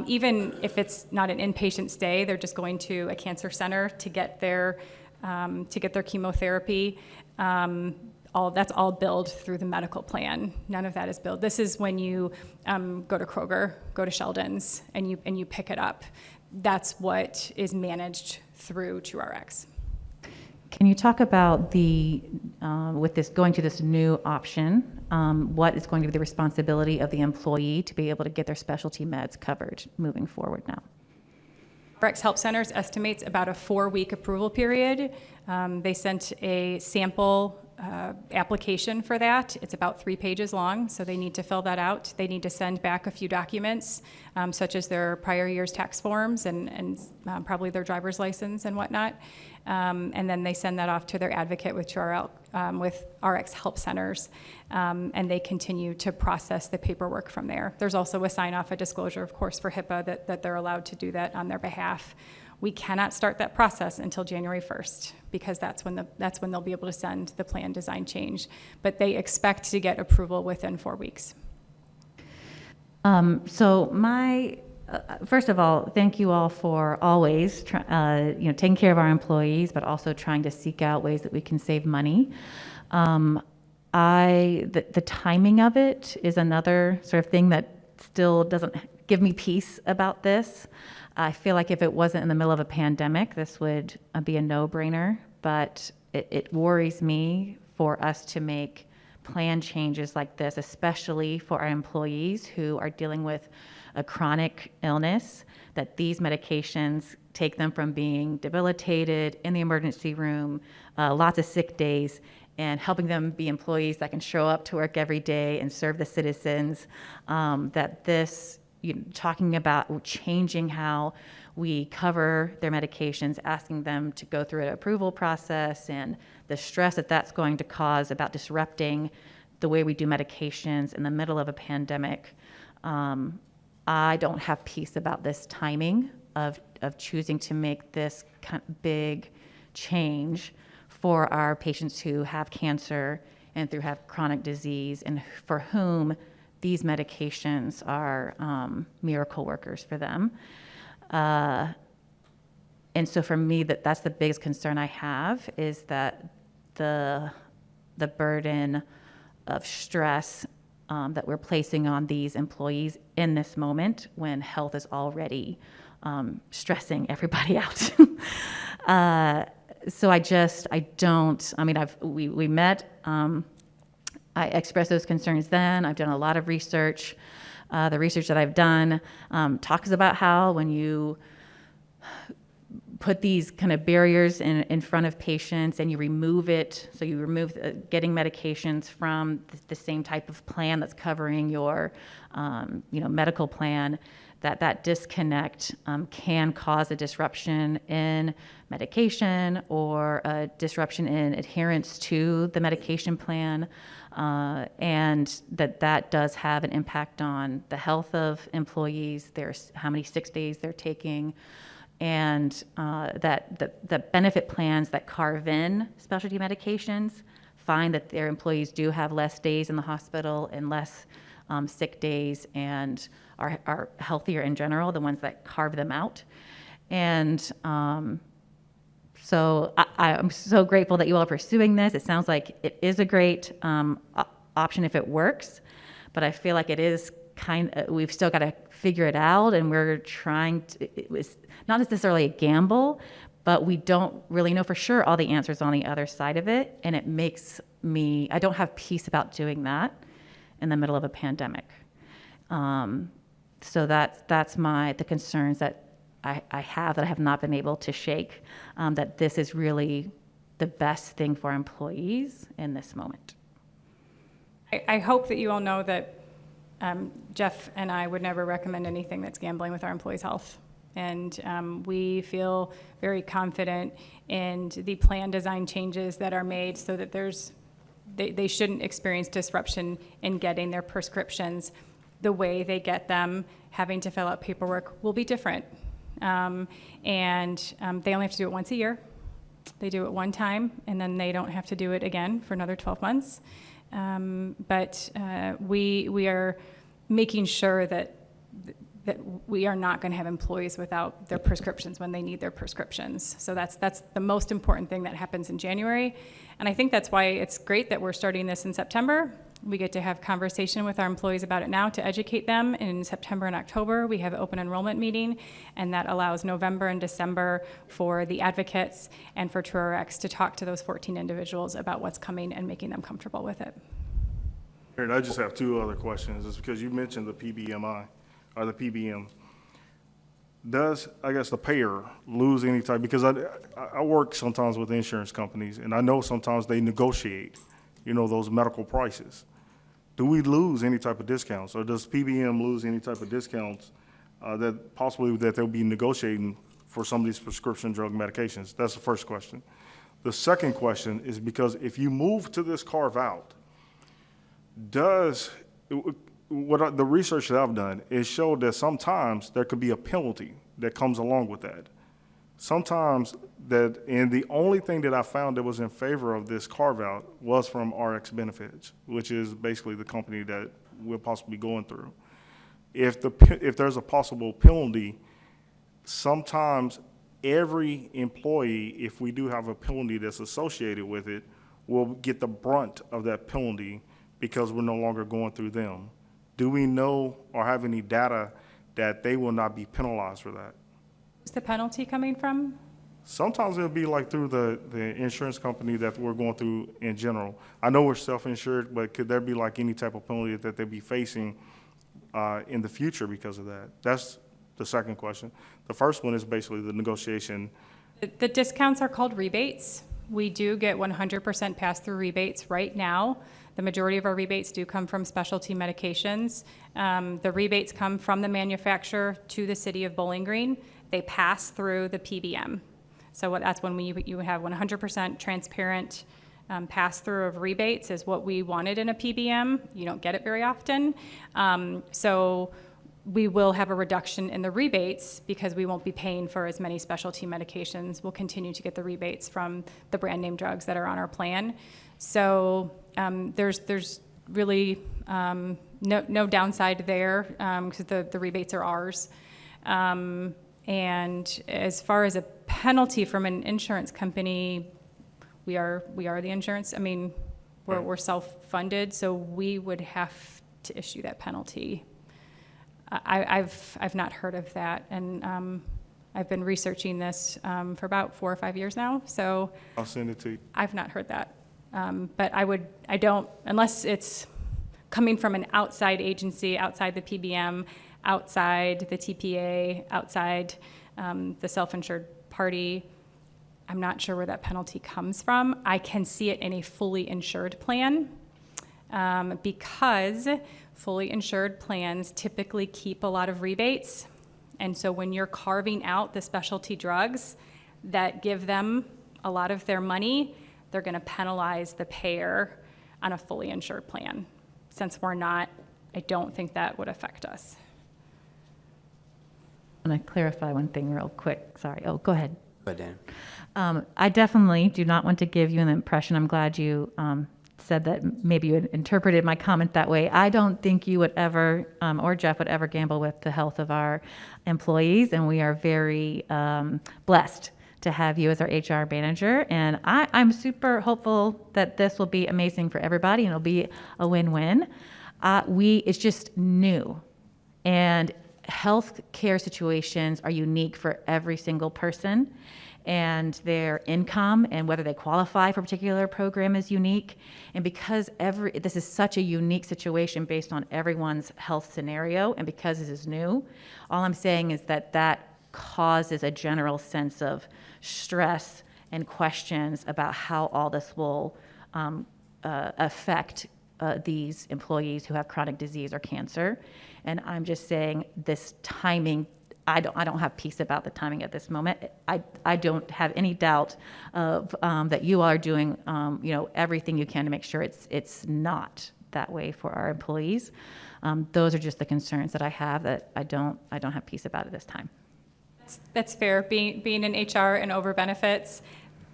even if it's not an inpatient stay, they're just going to a cancer center to get their chemotherapy. That's all billed through the medical plan. None of that is billed. This is when you go to Kroger, go to Sheldon's, and you pick it up. That's what is managed through TrueRx. Can you talk about with this going to this new option, what is going to be the responsibility of the employee to be able to get their specialty meds covered moving forward now? RX Help Centers estimates about a 4-week approval period. They sent a sample application for that. It's about 3 pages long, so they need to fill that out. They need to send back a few documents, such as their prior year's tax forms and probably their driver's license and whatnot. And then they send that off to their advocate with RX Help Centers, and they continue to process the paperwork from there. There's also a sign-off, a disclosure, of course, for HIPAA that they're allowed to do that on their behalf. We cannot start that process until January 1st because that's when they'll be able to send the plan design change. But they expect to get approval within 4 weeks. First of all, thank you all for always taking care of our employees, but also trying to seek out ways that we can save money. The timing of it is another sort of thing that still doesn't give me peace about this. I feel like if it wasn't in the middle of a pandemic, this would be a no-brainer, but it worries me for us to make plan changes like this, especially for our employees who are dealing with a chronic illness, that these medications take them from being debilitated in the emergency room, lots of sick days, and helping them be employees that can show up to work every day and serve the citizens. That this, talking about changing how we cover their medications, asking them to go through an approval process, and the stress that that's going to cause about disrupting the way we do medications in the middle of a pandemic. I don't have peace about this timing of choosing to make this kind of big change for our patients who have cancer and who have chronic disease, and for whom these medications are miracle workers for them. And so for me, that's the biggest concern I have, is that the burden of stress that we're placing on these employees in this moment, when health is already stressing everybody out. So we met, I expressed those concerns then. I've done a lot of research. The research that I've done talks about how when you put these kind of barriers in front of patients and you remove it, so you remove getting medications from the same type of plan that's covering your medical plan, that disconnect can cause a disruption in medication or a disruption in adherence to the medication plan, and that does have an impact on the health of employees, how many sick days they're taking, and that the benefit plans that carve in specialty medications find that their employees do have less days in the hospital and less sick days, and are healthier in general, the ones that carve them out. And so I'm so grateful that you all are pursuing this. It sounds like it is a great option if it works, but I feel like it is we've still got to figure it out, and we're trying to, it was not necessarily a gamble, but we don't really know for sure all the answers on the other side of it, and it makes I don't have peace about doing that in the middle of a pandemic. So that's the concerns that I have not been able to shake, that this is really the best thing for employees in this moment. I hope that you all know that Jeff and I would never recommend anything that's gambling with our employees' health. And we feel very confident in the plan design changes that are made so that they shouldn't experience disruption in getting their prescriptions. The way they get them, having to fill out paperwork, will be different. And they only have to do it once a year. They do it one time, and then they don't have to do it again for another 12 months. But we are making sure that we are not going to have employees without their prescriptions when they need their prescriptions. So that's the most important thing that happens in January. And I think that's why it's great that we're starting this in September. We get to have conversation with our employees about it now to educate them. And in September and October, we have an open enrollment meeting, and that allows November and December for the advocates and for TrueRx to talk to those 14 individuals about what's coming and making them comfortable with it. Aaron, I just have two other questions. It's because you mentioned the PBMI, or the PBM. Does, I guess, the payer lose any type, because I work sometimes with insurance companies, and I know sometimes they negotiate, those medical prices. Do we lose any type of discounts, or does PBM lose any type of discounts that possibly that they'll be negotiating for some of these prescription drug medications? That's the first question. The second question is, because if you move to this carve out, the research that I've done, it showed that sometimes there could be a penalty that comes along with that. Sometimes and the only thing that I found that was in favor of this carve out was from RX Benefits, which is basically the company that we're possibly going through. If there's a possible penalty, sometimes every employee, if we do have a penalty that's associated with it, will get the brunt of that penalty because we're no longer going through them. Do we know or have any data that they will not be penalized for that? Where's the penalty coming from? Sometimes it'll be like through the insurance company that we're going through in general. I know we're self-insured, but could there be like any type of penalty that they'll be facing in the future because of that? That's the second question. The first one is basically the negotiation. The discounts are called rebates. We do get 100% pass-through rebates right now. The majority of our rebates do come from specialty medications. The rebates come from the manufacturer to the city of Bowling Green. They pass through the PBM. So that's when you have 100% transparent pass-through of rebates is what we wanted in a PBM. You don't get it very often. So we will have a reduction in the rebates because we won't be paying for as many specialty medications. We'll continue to get the rebates from the brand name drugs that are on our plan. So there's really no downside there because the rebates are ours. And as far as a penalty from an insurance company, we are the insurance. I mean, we're self-funded, so we would have to issue that penalty. I've not heard of that, and I've been researching this for about 4 or 5 years now. So I'll send it to you. I've not heard that, but I don't unless it's coming from an outside agency, outside the PBM, outside the TPA, outside the self-insured party. I'm not sure where that penalty comes from. I can see it in a fully insured plan because fully insured plans typically keep a lot of rebates. And so when you're carving out the specialty drugs that give them a lot of their money, they're going to penalize the payer on a fully insured plan. Since we're not, I don't think that would affect us. I want to clarify one thing real quick. Sorry. Oh, go ahead. Go ahead, Dan. I definitely do not want to give you an impression. I'm glad you said that maybe you had interpreted my comment that way. I don't think you would ever, or Jeff would ever gamble with the health of our employees, and we are very blessed to have you as our HR manager. And I'm super hopeful that this will be amazing for everybody and it'll be a win-win. It's just new. And health care situations are unique for every single person, and their income and whether they qualify for a particular program is unique. And because this is such a unique situation based on everyone's health scenario, and because this is new, all I'm saying is that causes a general sense of stress and questions about how all this will affect these employees who have chronic disease or cancer. And I'm just saying this timing, I don't have peace about the timing at this moment. I don't have any doubt of that you are doing everything you can to make sure it's not that way for our employees. Those are just the concerns that I have that I don't have peace about at this time. That's fair. Being in HR and over benefits,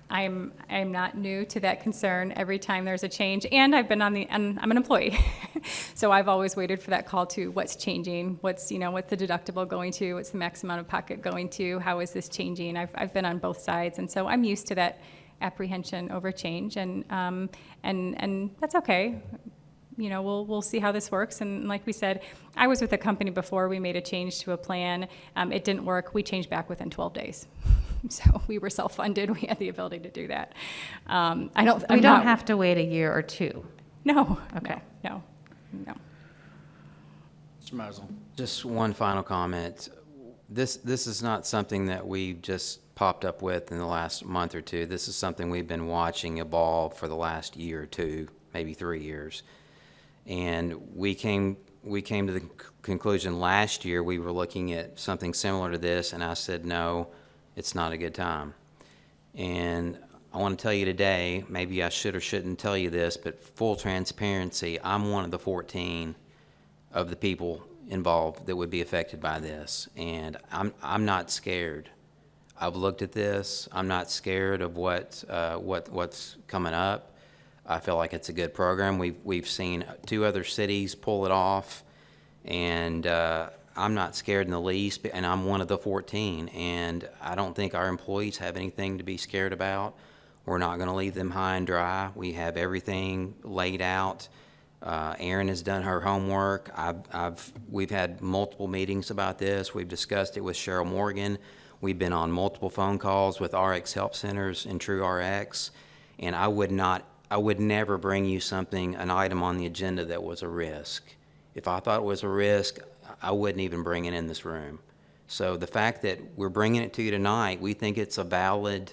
I'm not new to that concern every time there's a change. And I'm an employee. So I've always waited for that call to what's changing, what's the deductible going to, what's the max amount of pocket going to, how is this changing? I've been on both sides. And so I'm used to that apprehension over change, and that's okay. We'll see how this works. And like we said, I was with a company before we made a change to a plan. It didn't work. We changed back within 12 days. So we were self-funded. We had the ability to do that. We don't have to wait a year or two. No. Okay. No. Mr. Mosley. Just one final comment. This is not something that we just popped up with in the last month or two. This is something we've been watching evolve for the last year or two, maybe 3 years. And we came to the conclusion last year we were looking at something similar to this, and I said, no, it's not a good time. And I want to tell you today, maybe I should or shouldn't tell you this, but full transparency, I'm one of the 14 of the people involved that would be affected by this. And I'm not scared. I've looked at this. I'm not scared of what's coming up. I feel like it's a good program. We've seen 2 other cities pull it off, and I'm not scared in the least, and I'm one of the 14, and I don't think our employees have anything to be scared about. We're not going to leave them high and dry. We have everything laid out. Erin has done her homework. We've had multiple meetings about this. We've discussed it with Cheryl Morgan. We've been on multiple phone calls with RX Help Centers and TrueRx, and I would never bring you an item on the agenda that was a risk. If I thought it was a risk, I wouldn't even bring it in this room. So the fact that we're bringing it to you tonight, we think it's a valid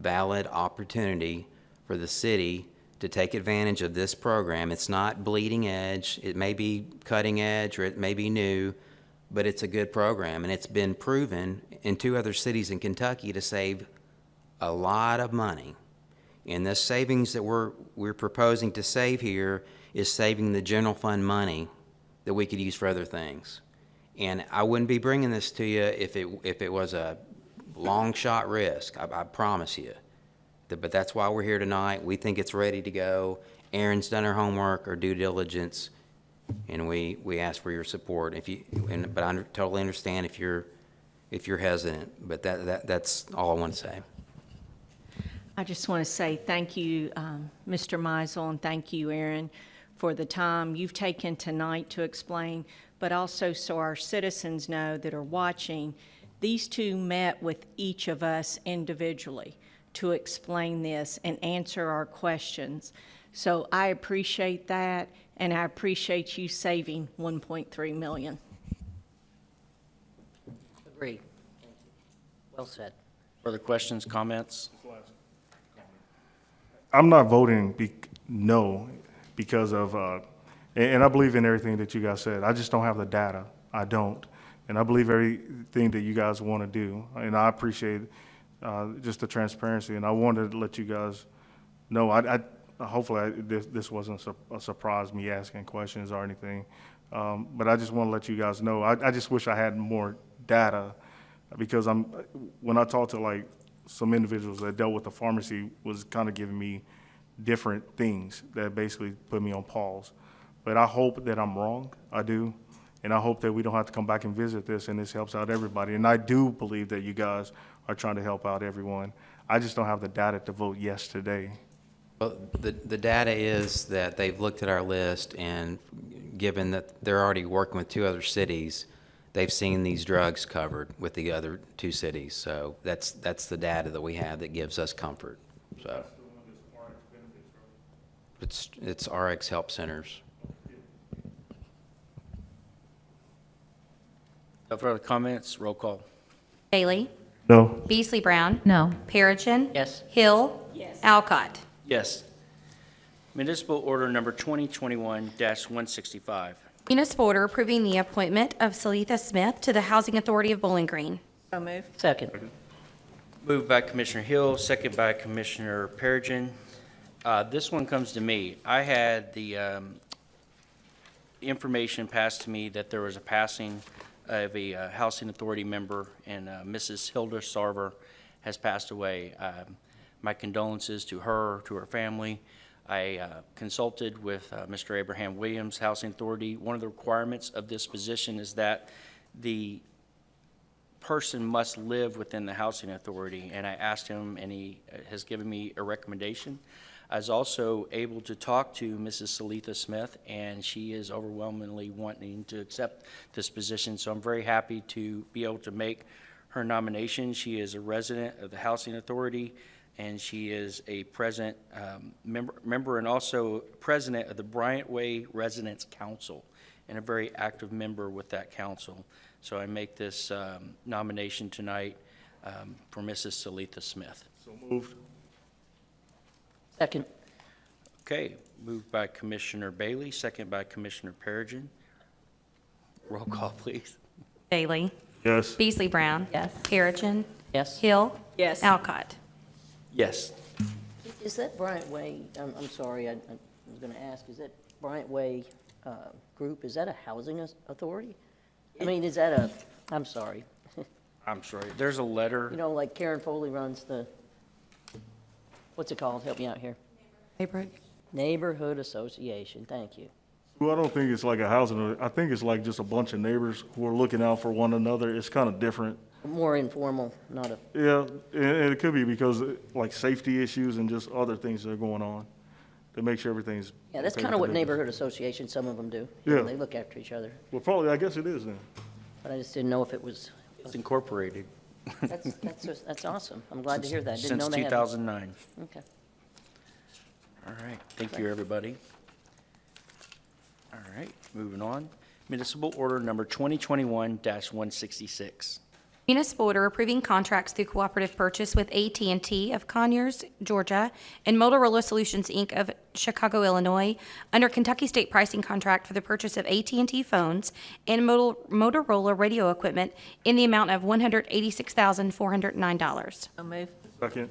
opportunity for the city to take advantage of this program. It's not bleeding edge. It may be cutting edge or it may be new, but it's a good program, and it's been proven in 2 other cities in Kentucky to save a lot of money. And this savings that we're proposing to save here is saving the general fund money that we could use for other things. And I wouldn't be bringing this to you if it was a long shot risk. I promise you. But that's why we're here tonight. We think it's ready to go. Erin's done her homework, her due diligence, and we ask for your support. But I totally understand if you're hesitant. But that's all I want to say. I just want to say thank you, Mr. Meisel, and thank you, Erin, for the time you've taken tonight to explain, but also so our citizens know that are watching, these two met with each of us individually to explain this and answer our questions. So I appreciate that, and I appreciate you saving $1.3 million. Agreed. Thank you. Well said. Further questions, comments? I'm not voting no because of, and I believe in everything that you guys said. I just don't have the data. I don't. And I believe everything that you guys want to do. And I appreciate just the transparency. And I wanted to let you guys know, hopefully this wasn't a surprise, me asking questions or anything. But I just want to let you guys know, I just wish I had more data, because when I talked to like some individuals that dealt with the pharmacy was kind of giving me different things that basically put me on pause. But I hope that I'm wrong. I do. And I hope that we don't have to come back and visit this, and this helps out everybody. And I do believe that you guys are trying to help out everyone. I just don't have the data to vote yes today. Well, the data is that they've looked at our list, and given that they're already working with 2 other cities, they've seen these drugs covered with the other 2 cities. So that's the data that we have that gives us comfort. So it's RX Help Centers. No further comments? Roll call. Bailey? No. Beasley Brown? No. Perigin? Yes. Hill? Yes. Alcott? Yes. Municipal Order Number 2021-165. Municipal order approving the appointment of Salitha Smith to the Housing Authority of Bowling Green. So move. Second. Moved by Commissioner Hill, second by Commissioner Perigin. This one comes to me. I had the information passed to me that there was a passing of a Housing Authority member, and Mrs. Hilda Sarver has passed away. My condolences to her, to her family. I consulted with Mr. Abraham Williams, Housing Authority. One of the requirements of this position is that the person must live within the Housing Authority, and I asked him, and he has given me a recommendation. I was also able to talk to Mrs. Salitha Smith, and she is overwhelmingly wanting to accept this position, so I'm very happy to be able to make her nomination. She is a resident of the Housing Authority, and she is a present member and also president of the Bryant Way Residents Council, and a very active member with that council. So I make this nomination tonight for Mrs. Salitha Smith. So moved. Second. Okay, moved by Commissioner Bailey, second by Commissioner Perigin. Roll call, please. Bailey? Yes. Beasley Brown? Yes. Perigin? Yes. Hill? Yes. Alcott? Yes. Is that Bryant Way, I'm sorry, I was going to ask, is that Bryant Way group, is that a housing authority? I mean, is that I'm sorry, I'm sorry, there's a letter. you know, like Karen Foley runs the, what's it called? Help me out here. Neighborhood Association, thank you. Well, I don't think it's like a housing, I think it's like just a bunch of neighbors who are looking out for one another. It's kind of different. More informal, not a, Yeah, and it could be because like safety issues and just other things that are going on to make sure everything's. yeah, that's okay kind of with what the neighborhood associations, some of them do. Yeah. They look after each other, Well, probably, I guess it is then. but I just didn't know if it was, It's incorporated that's awesome. I'm glad to hear that. Didn't since know they had. 2009. Okay. All right, thank you, everybody. All right, moving on. Municipal Order Number 2021-166. Municipal order approving contracts through cooperative purchase with AT&T of Conyers, Georgia, and Motorola Solutions, Inc. of Chicago, Illinois, under Kentucky State Pricing Contract for the purchase of AT&T phones and Motorola radio equipment in the amount of $186,409. So move. Second.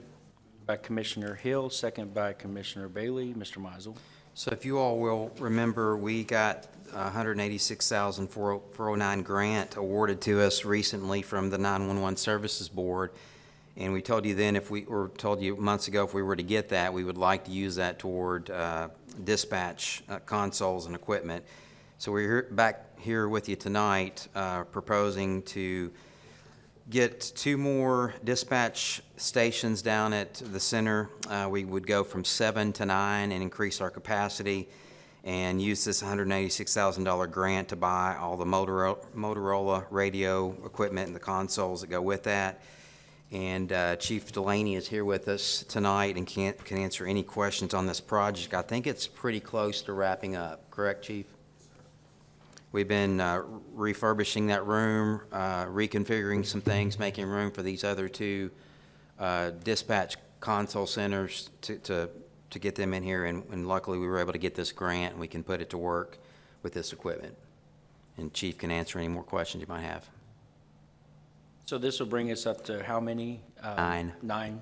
By Commissioner Hill, second by Commissioner Bailey. Mr. Mizel. So if you all will remember, we got $186,409 grant awarded to us recently from the 911 Services Board. And we told you then, told you months ago, if we were to get that, we would like to use that toward dispatch consoles and equipment. So we're back here with you tonight proposing to get 2 more dispatch stations down at the center. We would go from 7 to 9 and increase our capacity and use this $186,000 grant to buy all the Motorola radio equipment and the consoles that go with that. And Chief Delaney is here with us tonight and can answer any questions on this project. I think it's pretty close to wrapping up, correct, Chief? We've been refurbishing that room, reconfiguring some things, making room for these other 2 dispatch console centers to get them in here, and luckily we were able to get this grant and we can put it to work with this equipment. And Chief can answer any more questions you might have. So this will bring us up to how many? 9. 9.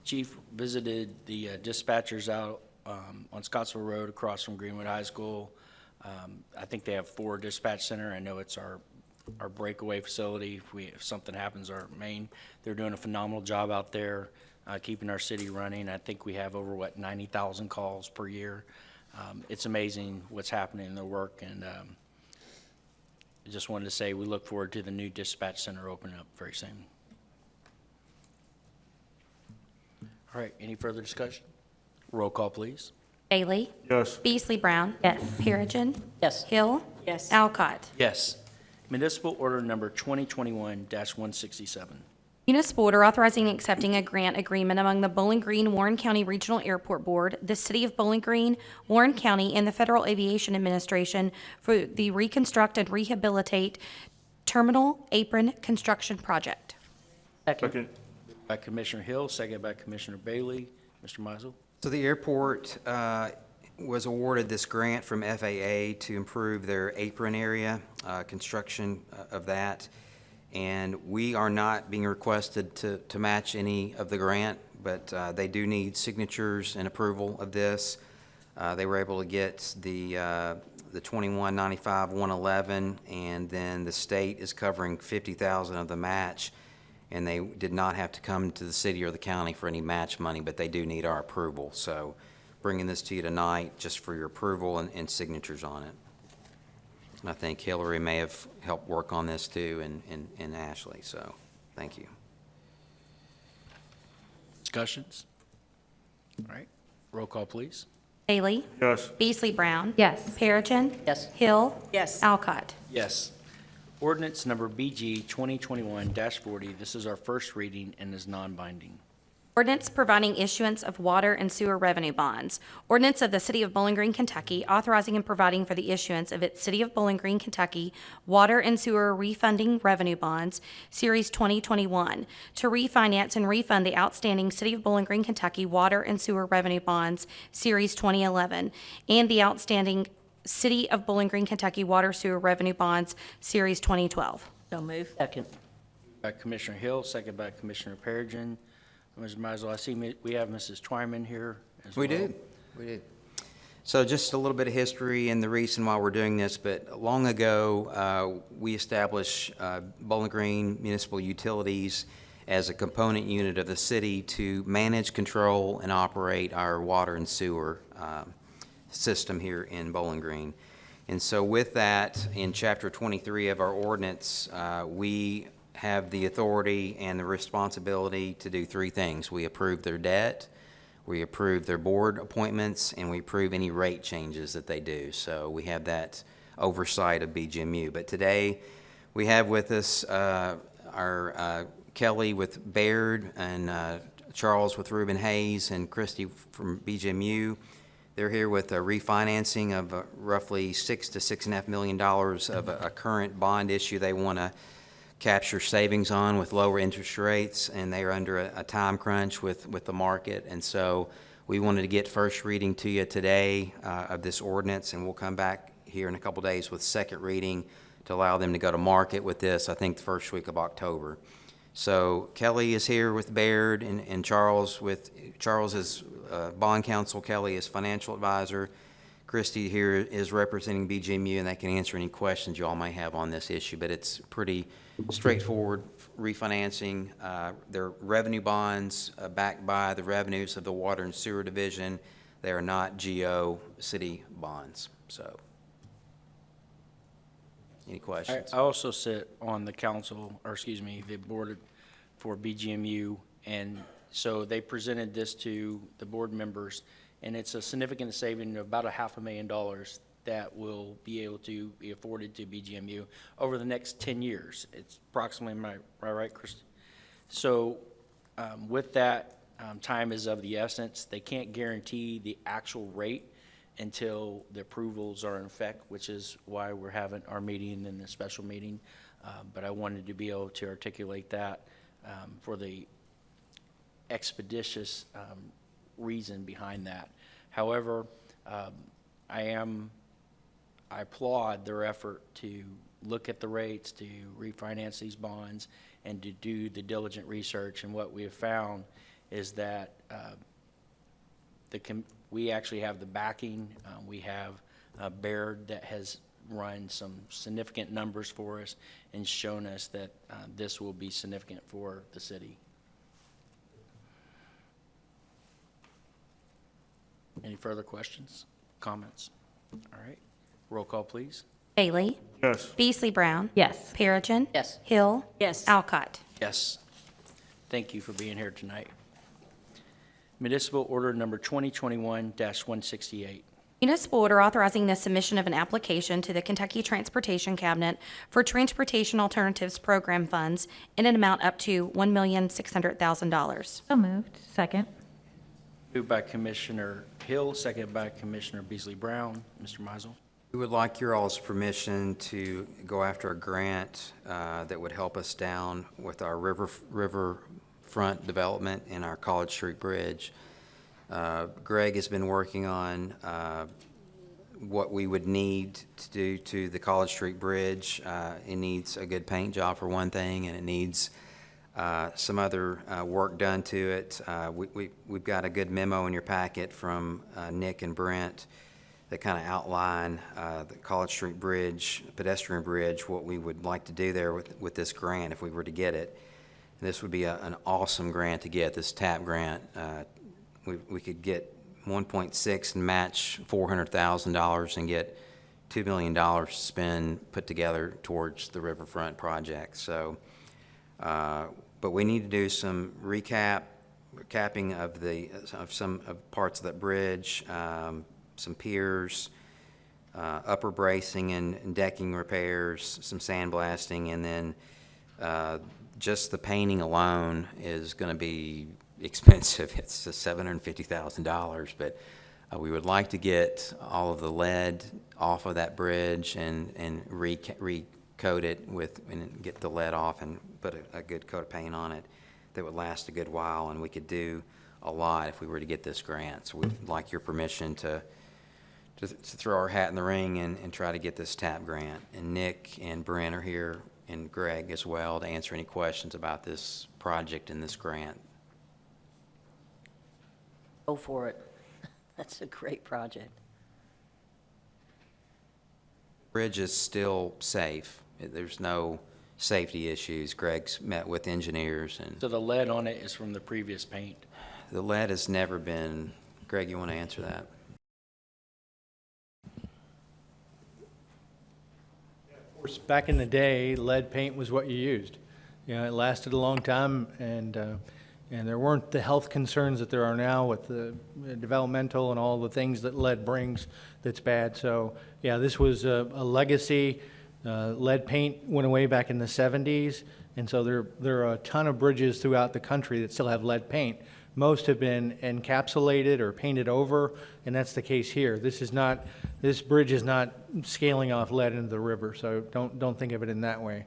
Chief visited the dispatchers out on Scottsville Road across from Greenwood High School. I think they have 4 dispatch center. I know it's our breakaway facility. If something happens, our main. They're doing a phenomenal job out there, keeping our city running. I think we have over 90,000 calls per year. It's amazing what's happening in their work, and I just wanted to say we look forward to the new dispatch center opening up very soon. All right, any further discussion? Roll call, please. Bailey? Yes. Beasley Brown? Yes. Perigin? Yes. Hill? Yes. Alcott? Yes. Municipal Order Number 2021-167. Municipal order authorizing and accepting a grant agreement among the Bowling Green Warren County Regional Airport Board, the City of Bowling Green, Warren County, and the Federal Aviation Administration for the Reconstruct and Rehabilitate Terminal Apron Construction Project. Second. By Commissioner Hill, second by Commissioner Bailey. Mr. Mizel. So the airport was awarded this grant from FAA to improve their apron area, construction of that. And we are not being requested to match any of the grant, but they do need signatures and approval of this. They were able to get the 2195-111, and then the state is covering 50,000 of the match, and they did not have to come to the city or the county for any match money, but they do need our approval. So bringing this to you tonight just for your approval and signatures on it. And I think Hillary may have helped work on this too, and Ashley, so thank you. Discussions? All right, roll call, please. Bailey? Yes. Beasley Brown? Yes. Perigin? Yes. Hill? Yes. Alcott? Yes. Ordinance number BG 2021-40. This is our first reading and is non-binding. Ordinance providing issuance of water and sewer revenue bonds. Ordinance of the City of Bowling Green, Kentucky, authorizing and providing for the issuance of its City of Bowling Green, Kentucky water and sewer refunding revenue bonds, Series 2021, to refinance and refund the outstanding City of Bowling Green, Kentucky water and sewer revenue bonds, Series 2011, and the outstanding City of Bowling Green, Kentucky water sewer revenue bonds, Series 2012. So move. Second. By Commissioner Hill, second by Commissioner Perigin. Mr. Mizel, I see we have Mrs. Twyman here as well. We do. So just a little bit of history and the reason why we're doing this, but long ago, we established Bowling Green Municipal Utilities as a component unit of the city to manage, control, and operate our water and sewer system here in Bowling Green. And so with that, in Chapter 23 of our ordinance, we have the authority and the responsibility to do 3 things. We approve their debt, we approve their board appointments, and we approve any rate changes that they do. So we have that oversight of BGMU. But today, we have with us our Kelly with Baird and Charles with Reuben Hayes and Christy from BGMU They're here with a refinancing of roughly $6 to $6.5 million of a current bond issue they want to capture savings on with lower interest rates, and they are under a time crunch with the market. And so we wanted to get first reading to you today of this ordinance, and we'll come back here in a couple days with second reading to allow them to go to market with this, I think, the first week of October. So Kelly is here with Baird, and Charles is bond counsel. Kelly is financial advisor. Christy here is representing BGMU, and they can answer any questions you all may have on this issue. But it's pretty straightforward refinancing. They're revenue bonds backed by the revenues of the Water and Sewer Division. They are not GO city bonds. So, any questions? I also sit on the council, or excuse me, the board for BGMU, and so they presented this to the board members, and it's a significant saving of about $500,000 that will be able to be afforded to BGMU over the next 10 years. It's approximately, am I right, Chris? So with that, time is of the essence. They can't guarantee the actual rate until the approvals are in effect, which is why we're having our meeting and the special meeting. But I wanted to be able to articulate that for the expeditious reason behind that. However, I applaud their effort to look at the rates, to refinance these bonds, and to do the diligent research. And what we have found is that we actually have the backing. We have Baird that has run some significant numbers for us and shown us that this will be significant for the city. Any further questions, comments? All right, roll call, please. Bailey? Yes. Beasley Brown? Yes. Perigin? Yes. Hill? Yes. Alcott? Yes. Thank you for being here tonight. Municipal Order Number 2021-168. Municipal order authorizing the submission of an application to the Kentucky Transportation Cabinet for Transportation Alternatives Program funds in an amount up to $1,600,000. So moved. Second. Moved by Commissioner Hill, seconded by Commissioner Beasley Brown. Mr. Meisel. We would like your all's permission to go after a grant that would help us down with our riverfront development and our College Street Bridge. Greg has been working on what we would need to do to the College Street Bridge. It needs a good paint job for one thing, and it needs some other work done to it. We've got a good memo in your packet from Nick and Brent that kind of outline the College Street Bridge, pedestrian bridge, what we would like to do there with this grant if we were to get it. And this would be an awesome grant to get, this TAP grant. We could get 1.6 and match $400,000 and get $2 million to spend, put together towards the riverfront project. So, but we need to do some capping of some parts of that bridge, some piers, upper bracing and decking repairs, some sandblasting, and then just the painting alone is going to be expensive. It's $750,000, but we would like to get all of the lead off of that bridge and recoat it and get the lead off and put a good coat of paint on it that would last a good while, and we could do a lot if we were to get this grant. So we'd like your permission to throw our hat in the ring and try to get this TAP grant. And Nick and Brent are here, and Greg as well, to answer any questions about this project and this grant. Go for it. That's a great project. Bridge is still safe. There's no safety issues. Greg's met with engineers, and So the lead on it is from the previous paint. the lead has never been. Greg, you want to answer that? Of course, back in the day, lead paint was what you used. You know, it lasted a long time, and there weren't the health concerns that there are now with the developmental and all the things that lead brings that's bad. So, yeah, this was a legacy. Lead paint went away back in the 70s, and so there are a ton of bridges throughout the country that still have lead paint. Most have been encapsulated or painted over, and that's the case here. This bridge is not scaling off lead into the river, so don't think of it in that way.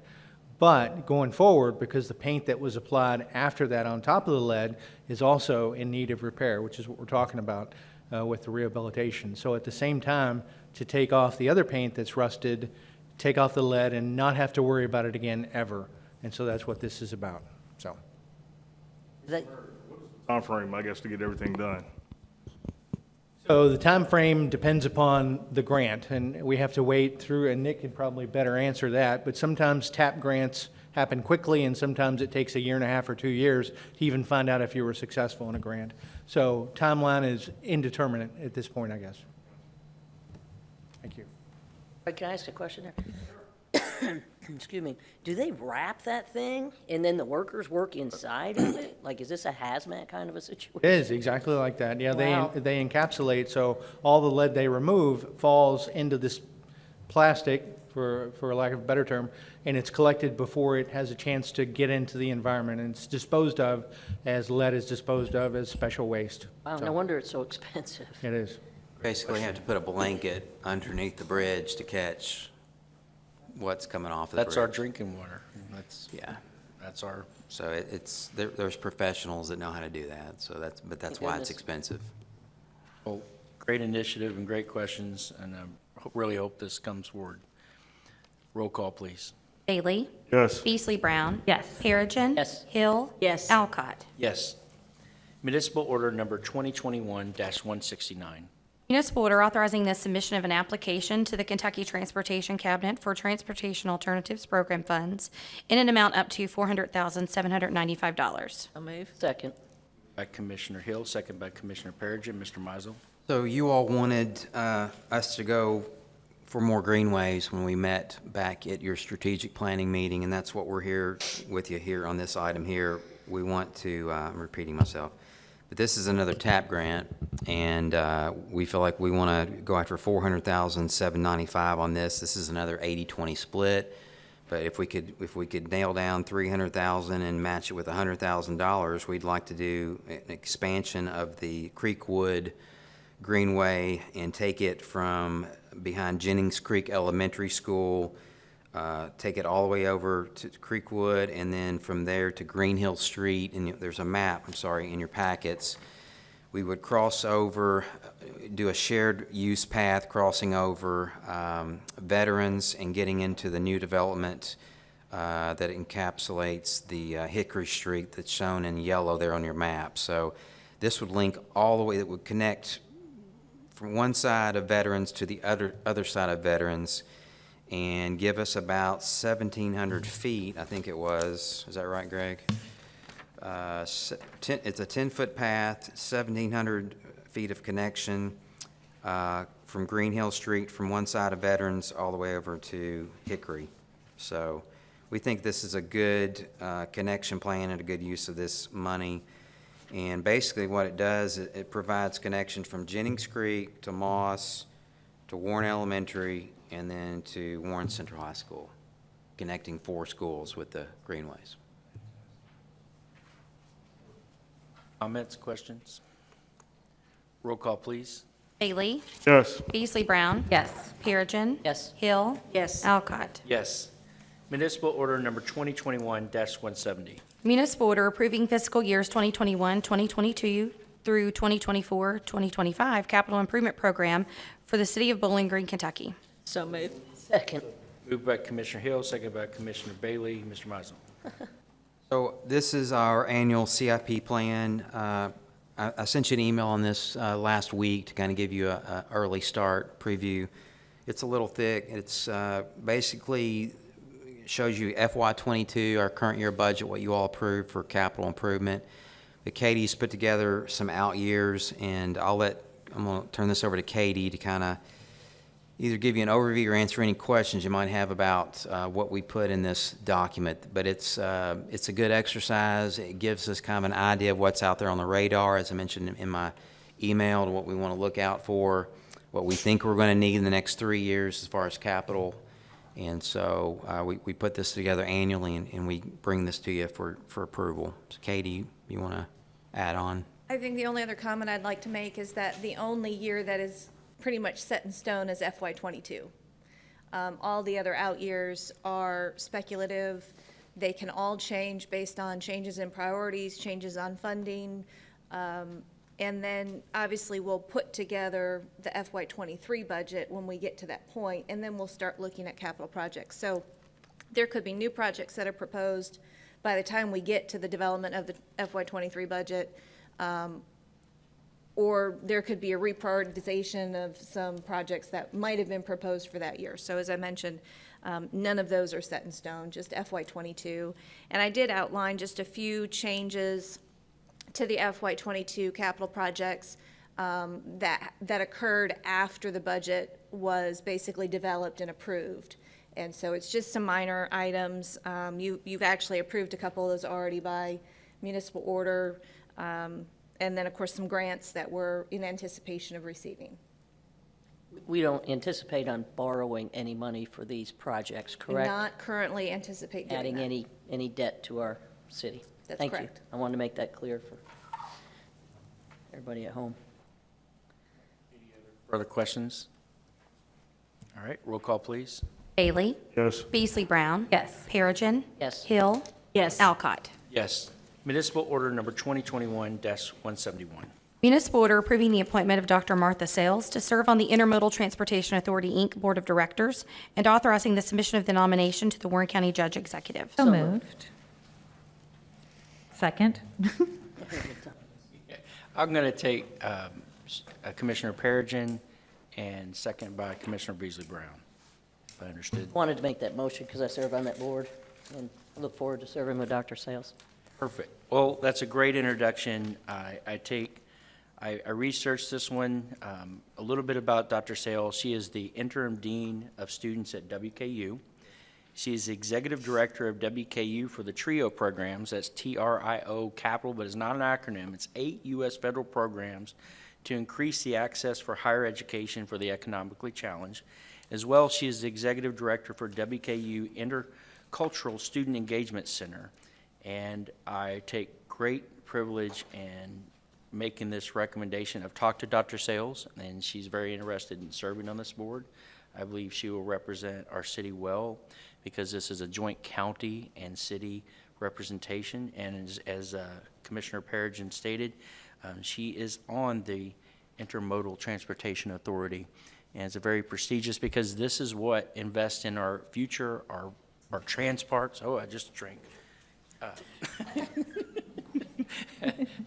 But going forward, because the paint that was applied after that on top of the lead is also in need of repair, which is what we're talking about with the rehabilitation. So at the same time, to take off the other paint that's rusted, take off the lead, and not have to worry about it again ever. And so that's what this is about. So Is that, Timeframe, I guess, to get everything done. So the time frame depends upon the grant, and we have to wait through, and Nick could probably better answer that, but sometimes TAP grants happen quickly, and sometimes it takes 1.5 years or 2 years to even find out if you were successful in a grant. So timeline is indeterminate at this point, I guess. Thank you. can I ask a question there? Excuse me. Do they wrap that thing and then the workers work inside of it? Like, is this a hazmat kind of a situation? It is exactly like that. Yeah, Wow. they encapsulate, so all the lead they remove falls into this plastic, for lack of a better term, and it's collected before it has a chance to get into the environment, and it's disposed of as lead is disposed of as special waste. Wow, So, no wonder it's so expensive. It is. Basically, you have to put a blanket underneath the bridge to catch what's coming off of the bridge. That's our drinking water. Yeah. That's our, So there's professionals that know how to do that, so that's why it's goodness. expensive. well, great initiative and great questions, and I really hope this comes forward. Roll call, please. Bailey? Yes. Beasley Brown? Yes. Perigin? Yes. Hill? Yes. Alcott? Yes. Municipal order number 2021-169. Municipal order authorizing the submission of an application to the Kentucky Transportation Cabinet for Transportation Alternatives Program funds in an amount up to $400,795. I'll move. Second. By Commissioner Hill, second by Commissioner Perigin. Mr. Mizel. So you all wanted us to go for more greenways when we met back at your strategic planning meeting, and that's what we're here with you here on this item here. We want to, I'm repeating myself, but this is another TAP grant, and we feel like we want to go after $400,795 on this. This is another 80-20 split, but if we could nail down $300,000 and match it with $100,000, we'd like to do an expansion of the Creekwood Greenway and take it from behind Jennings Creek Elementary School, take it all the way over to Creekwood, and then from there to Green Hill Street. And there's a map, I'm sorry, in your packets. We would cross over, do a shared use path crossing over Veterans and getting into the new development that encapsulates the Hickory Street that's shown in yellow there on your map. So this would link all the way, that would connect from one side of Veterans to the other side of Veterans, and give us about 1,700 feet, I think it was. Is that right, Greg? It's a 10-foot path, 1,700 feet of connection from Green Hill Street from one side of Veterans all the way over to Hickory. So we think this is a good connection plan and a good use of this money. And basically what it does, it provides connection from Jennings Creek to Moss to Warren Elementary and then to Warren Central High School, connecting 4 schools with the greenways. Comments, questions? Roll call, please. Bailey? Yes. Beasley Brown? Yes. Perigin? Yes. Hill? Yes. Alcott? Yes. Municipal order number 2021-170. Municipal order approving fiscal years 2021, 2022 through 2024, 2025 capital improvement program for the city of Bowling Green, Kentucky. So moved. Second. Moved by Commissioner Hill, second by Commissioner Bailey. Mr. Mizel. So this is our annual CIP plan. I sent you an email on this last week to kind of give you an early start preview. It's a little thick. It's basically shows you FY22, our current year budget, what you all approved for capital improvement. But Katie's put together some out years, and I'm going to turn this over to Katie to kind of either give you an overview or answer any questions you might have about what we put in this document. But it's a good exercise. It gives us kind of an idea of what's out there on the radar, as I mentioned in my email, to what we want to look out for, what we think we're going to need in the next 3 years as far as capital. And so we put this together annually, and we bring this to you for approval. So Katie, you want to add on? I think the only other comment I'd like to make is that the only year that is pretty much set in stone is FY '22. All the other out years are speculative. They can all change based on changes in priorities, changes on funding. And then obviously we'll put together the FY '23 budget when we get to that point, and then we'll start looking at capital projects. So there could be new projects that are proposed by the time we get to the development of the FY '23 budget. Or there could be a reprioritization of some projects that might have been proposed for that year. So as I mentioned, none of those are set in stone, just FY '22. And I did outline just a few changes to the FY '22 capital projects that occurred after the budget was basically developed and approved. And so it's just some minor items. You've actually approved a couple of those already by municipal order. And then, of course, some grants that we're in anticipation of receiving. We don't anticipate on borrowing any money for these projects, correct? Not currently anticipate doing Adding that. any debt to our city. That's Thank you. correct. I wanted to make that clear for everybody at home. Further questions? All right, roll call, please. Bailey? Yes. Beasley Brown? Yes. Perigin? Yes. Hill? Yes. Alcott? Yes. Municipal Order Number 2021-171. Municipal order approving the appointment of Dr. Martha Sales to serve on the Intermodal Transportation Authority, Inc. Board of Directors and authorizing the submission of the nomination to the Warren County Judge Executive. So moved. Second. I'm going to take Commissioner Perigin and second by Commissioner Beasley Brown, if I understood. Wanted to make that motion because I serve on that board and look forward to serving with Dr. Sales. Perfect. Well, that's a great introduction. I researched this one, a little bit about Dr. Sales. She is the interim dean of students at WKU. She is the executive director of WKU for the TRIO programs. That's TRIO capital, but it's not an acronym. It's 8 U.S. federal programs to increase the access for higher education for the economically challenged. As well, she is the executive director for WKU Intercultural Student Engagement Center. And I take great privilege in making this recommendation. I've talked to Dr. Sales, and she's very interested in serving on this board. I believe she will represent our city well, because this is a joint county and city representation. And as Commissioner Perigin stated, she is on the Intermodal Transportation Authority. And it's a very prestigious, because this is what invests in our future, our transparts. Oh, I just drank.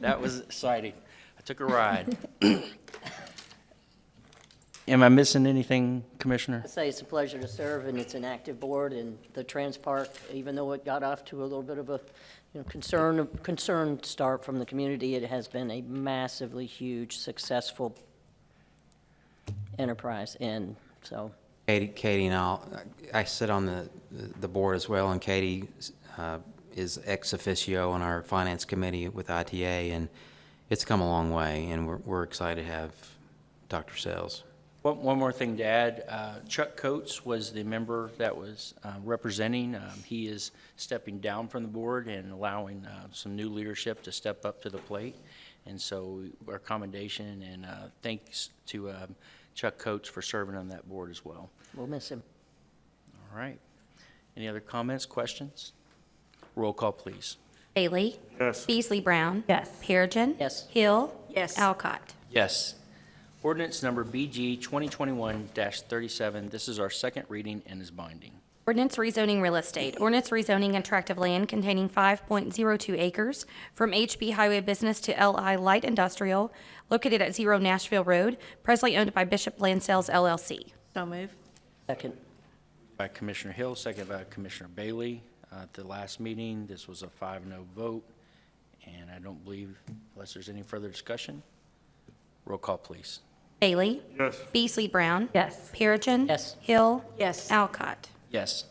That was exciting. I took a ride. Am I missing anything, Commissioner? I say it's a pleasure to serve, and it's an active board, and the Transpark, even though it got off to a little bit of a concerned start from the community, it has been a massively huge, successful enterprise, and so. Katie and I sit on the board as well, and Katie is ex officio on our finance committee with ITA, and it's come a long way, and we're excited to have Dr. Sales. One more thing to add, Chuck Coates was the member that was representing. He is stepping down from the board and allowing some new leadership to step up to the plate. And so our commendation and thanks to Chuck Coates for serving on that board as well. We'll miss him. All right. Any other comments, questions? Roll call, please. Bailey? Yes. Beasley Brown? Yes. Perigin? Yes. Hill? Yes. Alcott? Yes. Ordinance number BG 2021-37. This is our second reading and is binding. Ordinance rezoning real estate. Ordinance rezoning a tract of land containing 5.02 acres from HB Highway Business to LI Light Industrial located at 0 Nashville Road, presently owned by Bishop Land Sales LLC. So move. Second. By Commissioner Hill, second by Commissioner Bailey. At the last meeting, this was a 5-0 vote, and I don't believe, unless there's any further discussion, roll call, please. Bailey? Yes. Beasley Brown? Yes. Perigin? Yes. Hill? Yes. Alcott? Yes.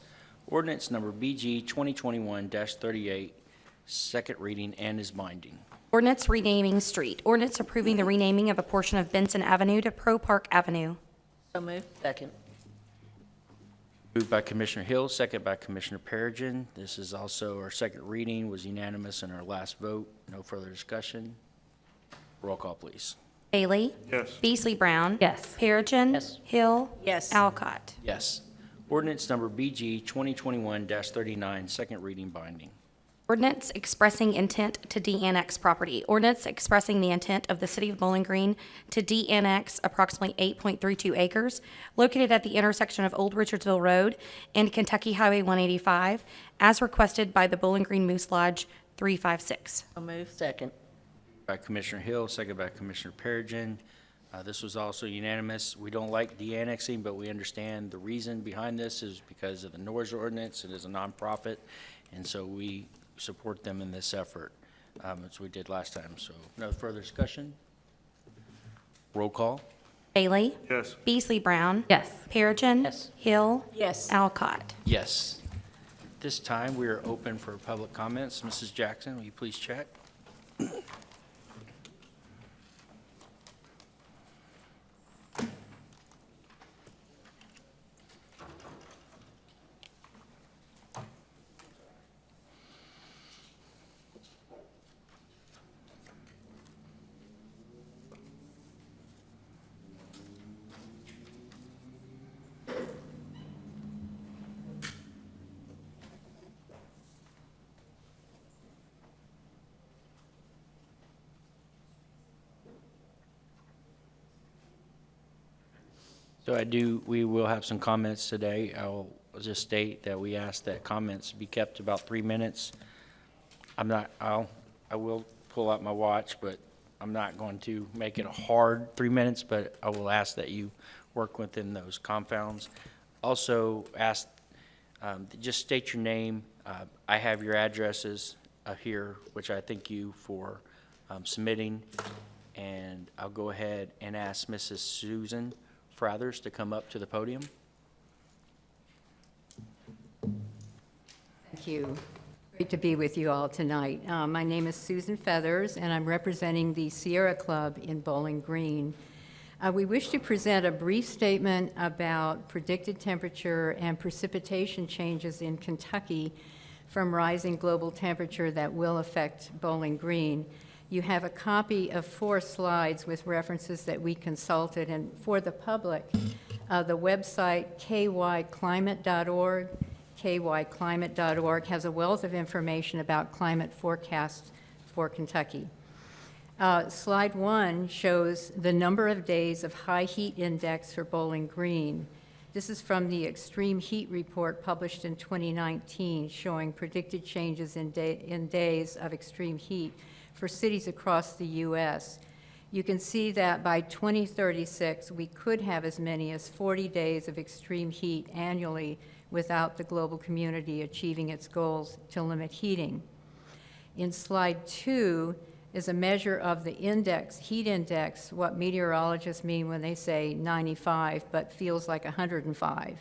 Ordinance number BG 2021-38, second reading and is binding. Ordinance renaming street. Ordinance approving the renaming of a portion of Benson Avenue to Pro Park Avenue. So move. Second. Moved by Commissioner Hill, second by Commissioner Perigin. This is also our second reading, was unanimous in our last vote. No further discussion. Roll call, please. Bailey? Yes. Beasley Brown? Yes. Perigin? Yes. Hill? Yes. Alcott? Yes. Ordinance number BG 2021-39, second reading binding. Ordinance expressing intent to de-annex property. Ordinance expressing the intent of the City of Bowling Green to de-annex approximately 8.32 acres located at the intersection of Old Richardsville Road and Kentucky Highway 185, as requested by the Bowling Green Moose Lodge 356. So moved. Second. By Commissioner Hill, second by Commissioner Perigin. This was also unanimous. We don't like de-annexing, but we understand the reason behind this is because of the noise ordinance. It is a nonprofit, and so we support them in this effort, as we did last time. So no further discussion. Roll call. Bailey? Yes. Beasley Brown? Yes. Perigin? Yes. Hill? Yes. Alcott? Yes. This time, we are open for public comments. Mrs. Jackson, will you please check? So we will have some comments today. I'll just state that we ask that comments be kept about 3 minutes. I will pull out my watch, but I'm not going to make it a hard 3 minutes, but I will ask that you work within those confounds. Also ask, just state your name. I have your addresses here, which I thank you for submitting. And I'll go ahead and ask Mrs. Susan Frathers to come up to the podium. Thank you. Great to be with you all tonight. My name is Susan Feathers, and I'm representing the Sierra Club in Bowling Green. We wish to present a brief statement about predicted temperature and precipitation changes in Kentucky from rising global temperature that will affect Bowling Green. You have a copy of 4 slides with references that we consulted, and for the public, the website kyclimate.org, kyclimate.org has a wealth of information about climate forecasts for Kentucky. Slide 1 shows the number of days of high heat index for Bowling Green. This is from the Extreme Heat Report published in 2019, showing predicted changes in days of extreme heat for cities across the U.S. You can see that by 2036, we could have as many as 40 days of extreme heat annually without the global community achieving its goals to limit heating. In slide 2 is a measure of the index, heat index, what meteorologists mean when they say 95, but feels like 105.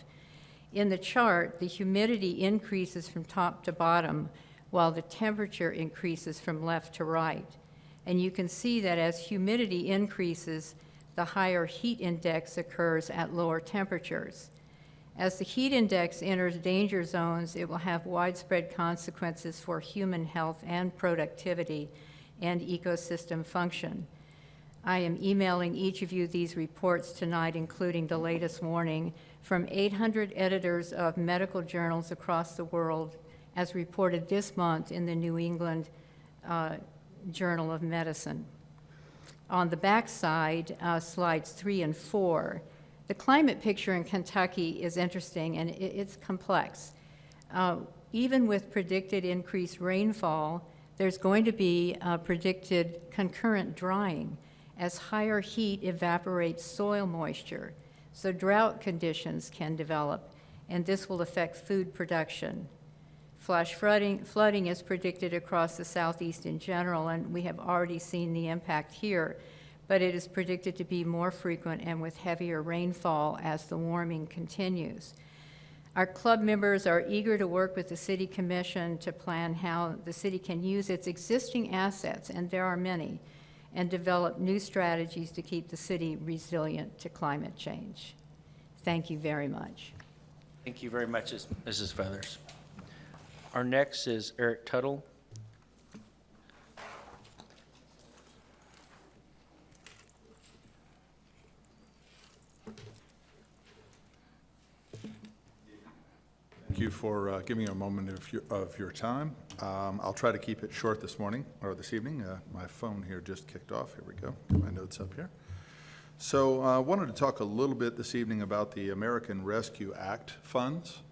In the chart, the humidity increases from top to bottom, while the temperature increases from left to right. And you can see that as humidity increases, the higher heat index occurs at lower temperatures. As the heat index enters danger zones, it will have widespread consequences for human health and productivity and ecosystem function. I am emailing each of you these reports tonight, including the latest warning from 800 editors of medical journals across the world, as reported this month in the New England Journal of Medicine. On the back side, slides 3 and 4, the climate picture in Kentucky is interesting and it's complex. Even with predicted increased rainfall, there's going to be predicted concurrent drying as higher heat evaporates soil moisture. So drought conditions can develop, and this will affect food production. Flash flooding is predicted across the southeast in general, and we have already seen the impact here, but it is predicted to be more frequent and with heavier rainfall as the warming continues. Our club members are eager to work with the City Commission to plan how the city can use its existing assets, and there are many, and develop new strategies to keep the city resilient to climate change. Thank you very much. Thank you very much, Mrs. Feathers. Our next is Eric Tuttle. for giving me a moment of your time. I'll try to keep it short this morning, or this evening. My phone here just kicked off. Here we go. Get my notes up here. So I wanted to talk a little bit this evening about the American Rescue Act funds.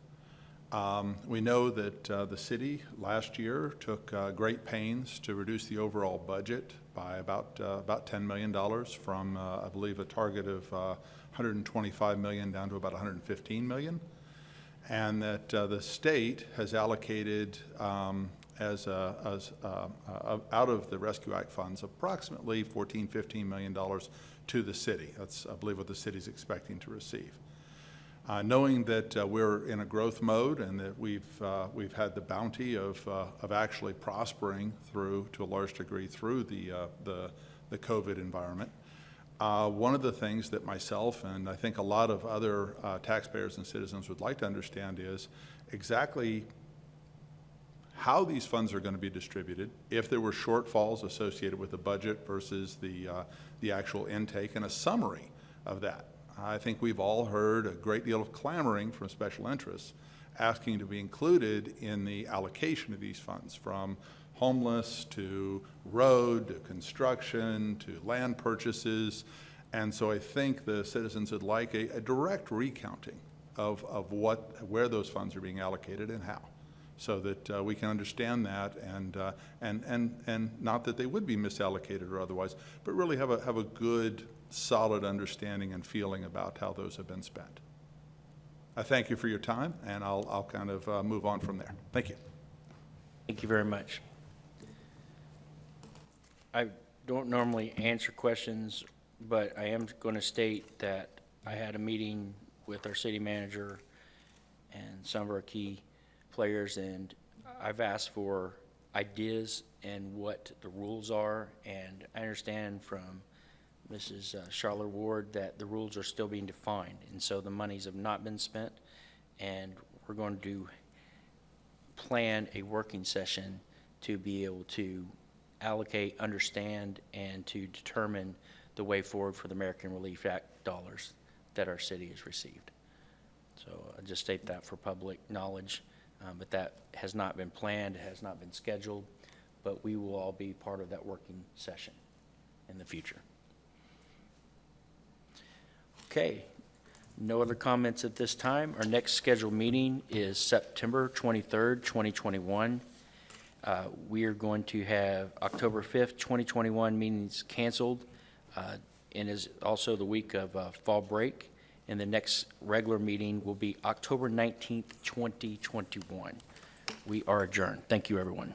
We know that the city last year took great pains to reduce the overall budget by about $10 million from, I believe, a target of $125 million down to about $115 million. And that the state has allocated out of the Rescue Act funds approximately $14–15 million to the city. That's, I believe, what the city's expecting to receive. Knowing that we're in a growth mode and that we've had the bounty of actually prospering through, to a large degree, through the COVID environment. One of the things that myself and I think a lot of other taxpayers and citizens would like to understand is exactly how these funds are going to be distributed, if there were shortfalls associated with the budget versus the actual intake, and a summary of that. I think we've all heard a great deal of clamoring from special interests asking to be included in the allocation of these funds, from homeless to road to construction to land purchases. And so I think the citizens would like a direct recounting of where those funds are being allocated and how, so that we can understand that, and not that they would be misallocated or otherwise, but really have a good, solid understanding and feeling about how those have been spent. I thank you for your time, and I'll kind of move on from there. Thank you. Thank you very much. I don't normally answer questions, but I am going to state that I had a meeting with our city manager and some of our key players, and I've asked for ideas and what the rules are, and I understand from Mrs. Charlotte Ward that the rules are still being defined, and so the monies have not been spent, and we're going to plan a working session to be able to allocate, understand, and to determine the way forward for the American Relief Act dollars that our city has received. So I just state that for public knowledge, but that has not been planned, has not been scheduled, but we will all be part of that working session in the future. Okay, no other comments at this time. Our next scheduled meeting is September 23rd, 2021. We are going to have October 5th, 2021 meetings canceled, and is also the week of fall break. And the next regular meeting will be October 19th, 2021. We are adjourned. Thank you, everyone.